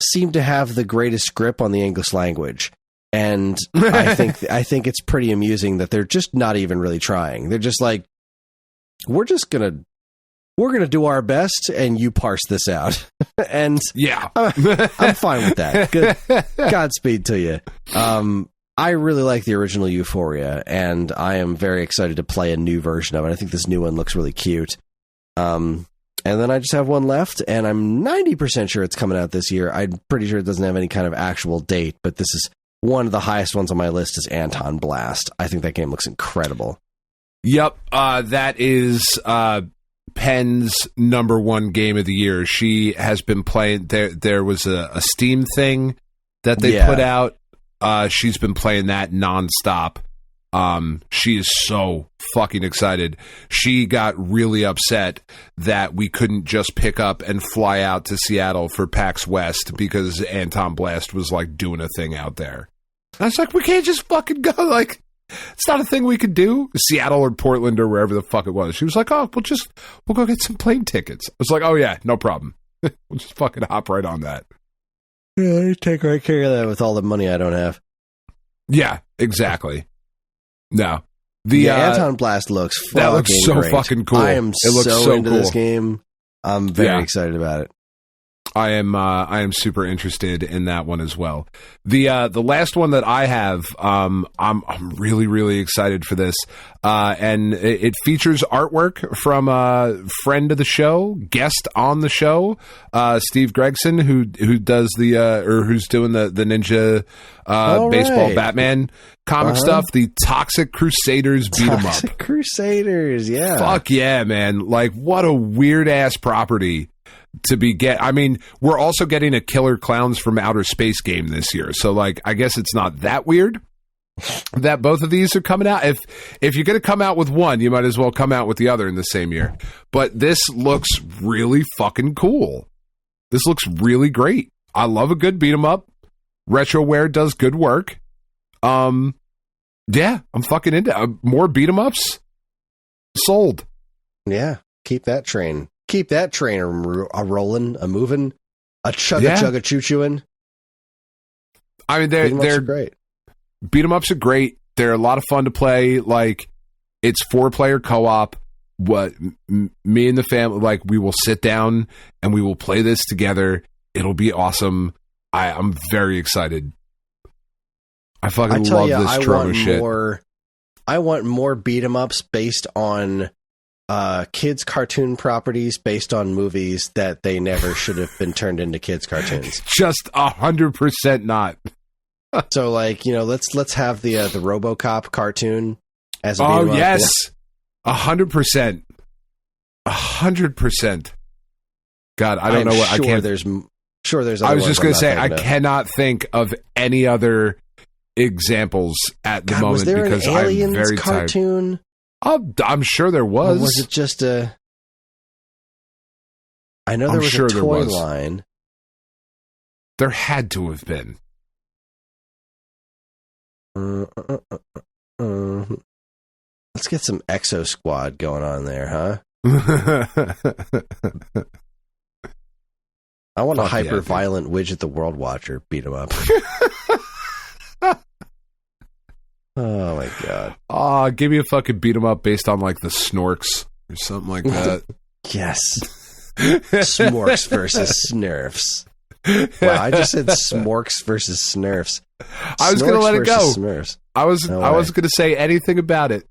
B: seem to have the greatest grip on the English language, and I think it's pretty amusing that they're just not even really trying. They're just like, we're gonna do our best, and you parse this out. And I'm fine with that. Good, Godspeed to you. I really like the original Euphoria, and I am very excited to play a new version of it. I think this new one looks really cute. And then I just have one left, and I'm 90% sure it's coming out this year. I'm pretty sure it doesn't have any kind of actual date, but this is one of the highest ones on my list is Anton Blast. I think that game looks incredible.
C: Yep, that is Penn's #1 game of the year. She has been playing. There was a Steam thing that they put out. She's been playing that nonstop. She is so fucking excited. She got really upset that we couldn't just pick up and fly out to Seattle for PAX West because Anton Blast was like doing a thing out there. I was like, we can't just fucking go. Like, it's not a thing we could do. Seattle or Portland or wherever the fuck it was. She was like, oh, we'll go get some plane tickets. I was like, oh yeah, no problem. We'll just fucking hop right on that.
B: Yeah, take right care of that with all the money I don't have.
C: Yeah, exactly. No.
B: Anton Blast looks fucking
C: that looks so
B: great.
C: Fucking cool.
B: I am so into this game. I'm very excited about it.
C: I am super interested in that one as well. The last one that I have, I'm really, really excited for this. And it features artwork from a friend of the show, guest on the show, Steve Gregson, who does who's doing the Ninja baseball Batman comic stuff, the Toxic Crusaders beat 'em up.
B: Toxic Crusaders, yeah.
C: Fuck yeah, man. Like, what a weird ass property to be I mean, we're also getting a Killer Clowns from Outer Space game this year, so like I guess it's not that weird, that both of these are coming out. If you're going to come out with one, you might as well come out with the other in the same year. But this looks really fucking cool. This looks really great. I love a good beat 'em up. Retroware does good work. Yeah, I'm fucking into more beat 'em ups. Sold.
B: Yeah, keep that train a rolling, a moving, a chugga choo-chooing.
C: I mean, they're
B: great.
C: Beat 'em ups are great. They're a lot of fun to play. Like, it's 4-player co-op. What me and the family, like, we will sit down and we will play this together. It'll be awesome. I'm very excited. I fucking love this Troma shit.
B: I want more beat 'em ups based on kids' cartoon properties, based on movies that they never should have been turned into kids' cartoons.
C: Just 100% not.
B: So, like, let's have the RoboCop cartoon as a beat 'em up.
C: Yes, 100%, 100%. God, I don't know what I can't.
B: There's
C: I was just going to say I cannot think of any other examples at the moment because I'm very
B: cartoon?
C: Tired. I'm sure there was.
B: Or was it just a? I know there was a toy line.
C: There had to have been.
B: Let's get some Exo Squad going on there, huh? I want a hyper-violent Widget the World Watcher beat 'em up. Oh my god!
C: Give me a fucking beat 'em up based on like the Snorks or something like that.
B: Yes, Smorks versus Snurfs. Wow, I just said Smorks versus Snurfs.
C: I was going to let it go.
B: Smurfs.
C: I wasn't going to say anything about it.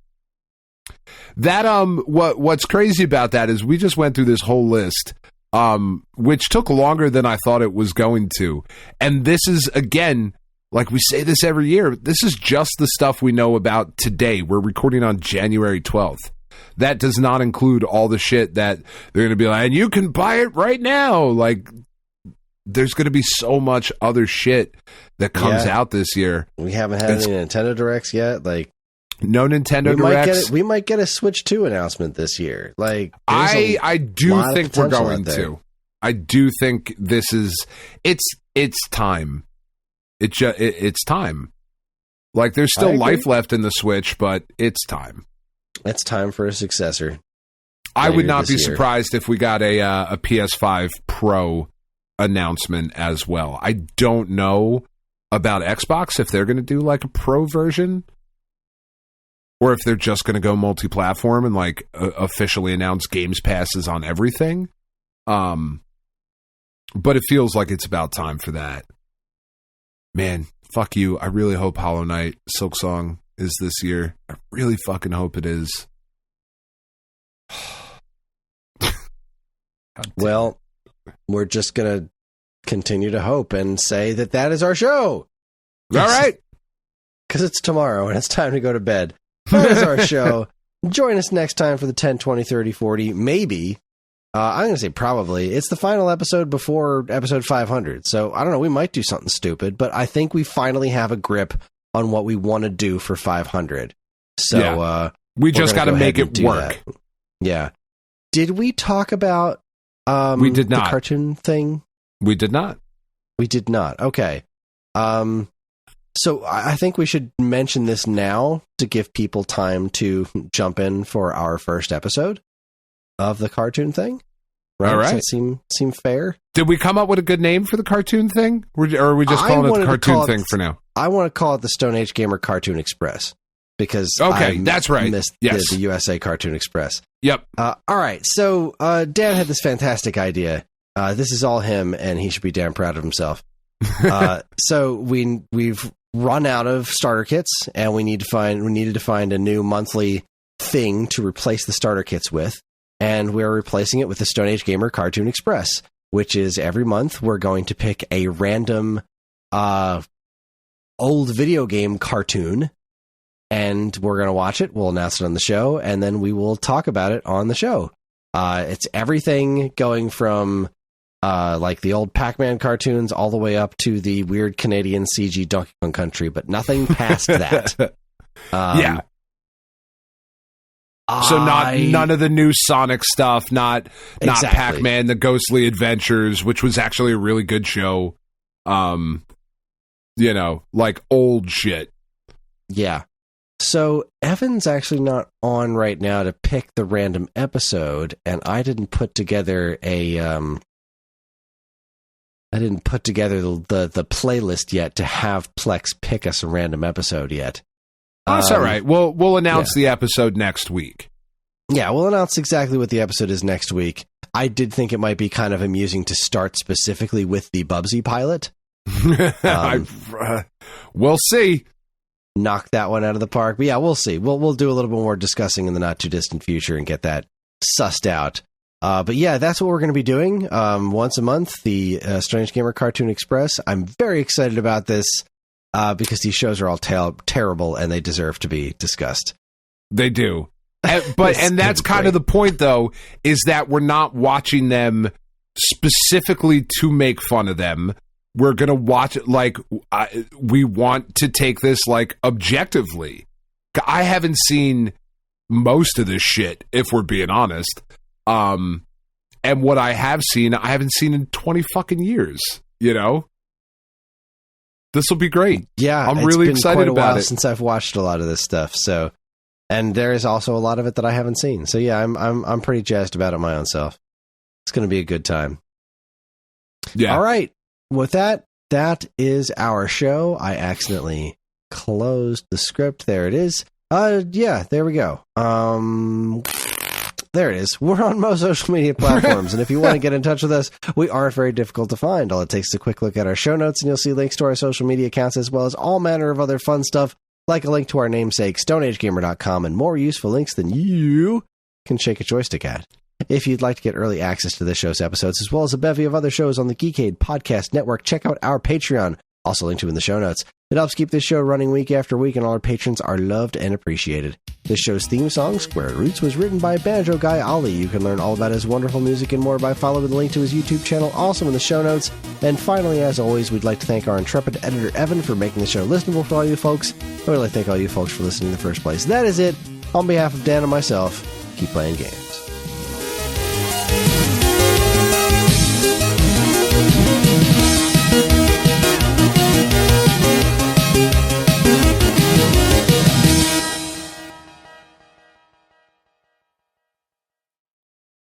C: That what's crazy about that is we just went through this whole list, which took longer than I thought it was going to, and this is again. Like we say this every year, this is just the stuff we know about today. We're recording on January 12th. That does not include all the shit that they're going to be like, and you can buy it right now. Like, there's going to be so much other shit that comes out this year.
B: We haven't had any Nintendo Directs yet. Like,
C: no Nintendo Directs.
B: We might get a Switch 2 announcement this year. Like,
C: I do think we're going to. I do think this is it's time. It's time. Like, there's still life left in the Switch, but it's time.
B: It's time for a successor.
C: I would not be surprised if we got a PS5 Pro announcement as well. I don't know about Xbox if they're going to do like a Pro version, or if they're just going to go multi-platform and like officially announce Games Passes on everything. But it feels like it's about time for that. Man, fuck you. I really hope Hollow Knight Silksong is this year. I really fucking hope it is.
B: Well, we're just going to continue to hope and say that is our show.
C: All right.
B: Because it's tomorrow and it's time to go to bed. That is our show. Join us next time for the 10, 20, 30, 40, maybe. I'm going to say probably. It's the final episode before episode 500. So, I don't know. We might do something stupid, but I think we finally have a grip on what we want to do for 500. So,
C: we just got to make it work.
B: That. Yeah. Did we talk about
C: we did not.
B: The cartoon thing?
C: We did not.
B: We did not. Okay. So, I think we should mention this now to give people time to jump in for our first episode of the cartoon thing. Right?
C: All right.
B: Does that seem fair?
C: Did we come up with a good name for the cartoon thing? Or are we just calling it the cartoon thing for now?
B: I want to call it the Stone Age Gamer Cartoon Express. Because
C: that's right.
B: Missed
C: the
B: USA Cartoon Express.
C: Yep.
B: All right. So Dan had this fantastic idea. This is all him, and he should be damn proud of himself. So we've run out of starter kits, and we needed to find a new monthly thing to replace the starter kits with. And we're replacing it with the Stone Age Gamer Cartoon Express, which is every month we're going to pick a random old video game cartoon, and we're going to watch it. We'll announce it on the show, and then we will talk about it on the show. It's everything going from like the old Pac-Man cartoons all the way up to the weird Canadian CG Donkey Kong Country, but nothing past that.
C: Yeah. So none of the new Sonic stuff, not exactly. Pac-Man, the Ghostly Adventures, which was actually a really good show. Like old shit.
B: Yeah. So Evan's actually not on right now to pick the random episode, and I didn't put together the playlist yet to have Plex pick us a random episode yet.
C: That's all right. We'll announce the episode next week.
B: Yeah, we'll announce exactly what the episode is next week. I did think it might be kind of amusing to start specifically with the Bubsy pilot.
C: We'll see.
B: Knock that one out of the park. But yeah, we'll see. We'll do a little bit more discussing in the not too distant future and get that sussed out. But yeah, that's what we're going to be doing once a month, the Strange Gamer Cartoon Express. I'm very excited about this because these shows are all terrible and they deserve to be discussed.
C: They do. And that's kind of the point, though, is that we're not watching them specifically to make fun of them. We're going to watch it like we want to take this like objectively. I haven't seen most of this shit, if we're being honest. And what I have seen, I haven't seen in 20 fucking years, you know? This will be great.
B: Yeah,
C: I'm really excited about it.
B: Since I've watched a lot of this stuff, so and there is also a lot of it that I haven't seen. So yeah, I'm pretty jazzed about it my own self. It's going to be a good time.
C: Yeah.
B: All right. With that is our show. I accidentally closed the script. There it is. Yeah, there we go. There it is. We're on most social media platforms, and if you want to get in touch with us, we aren't very difficult to find. All it takes is a quick look at our show notes, and you'll see links to our social media accounts, as well as all manner of other fun stuff, like a link to our namesake, StoneAgeGamer.com, and more useful links than you can shake a joystick at. If you'd like to get early access to this show's episodes, as well as a bevy of other shows on the Geekade Podcast Network, check out our Patreon, also linked to in the show notes. It helps keep this show running week after week, and all our patrons are loved and appreciated. This show's theme song, Square Roots, was written by banjo guy Ollie. You can learn all about his wonderful music and more by following the link to his YouTube channel, also in the show notes. And finally, as always, we'd like to thank our intrepid editor, Evan, for making the show listenable for all you folks. I'd really like to thank all you folks for listening in the first place. That is it. On behalf of Dan and myself, keep playing games.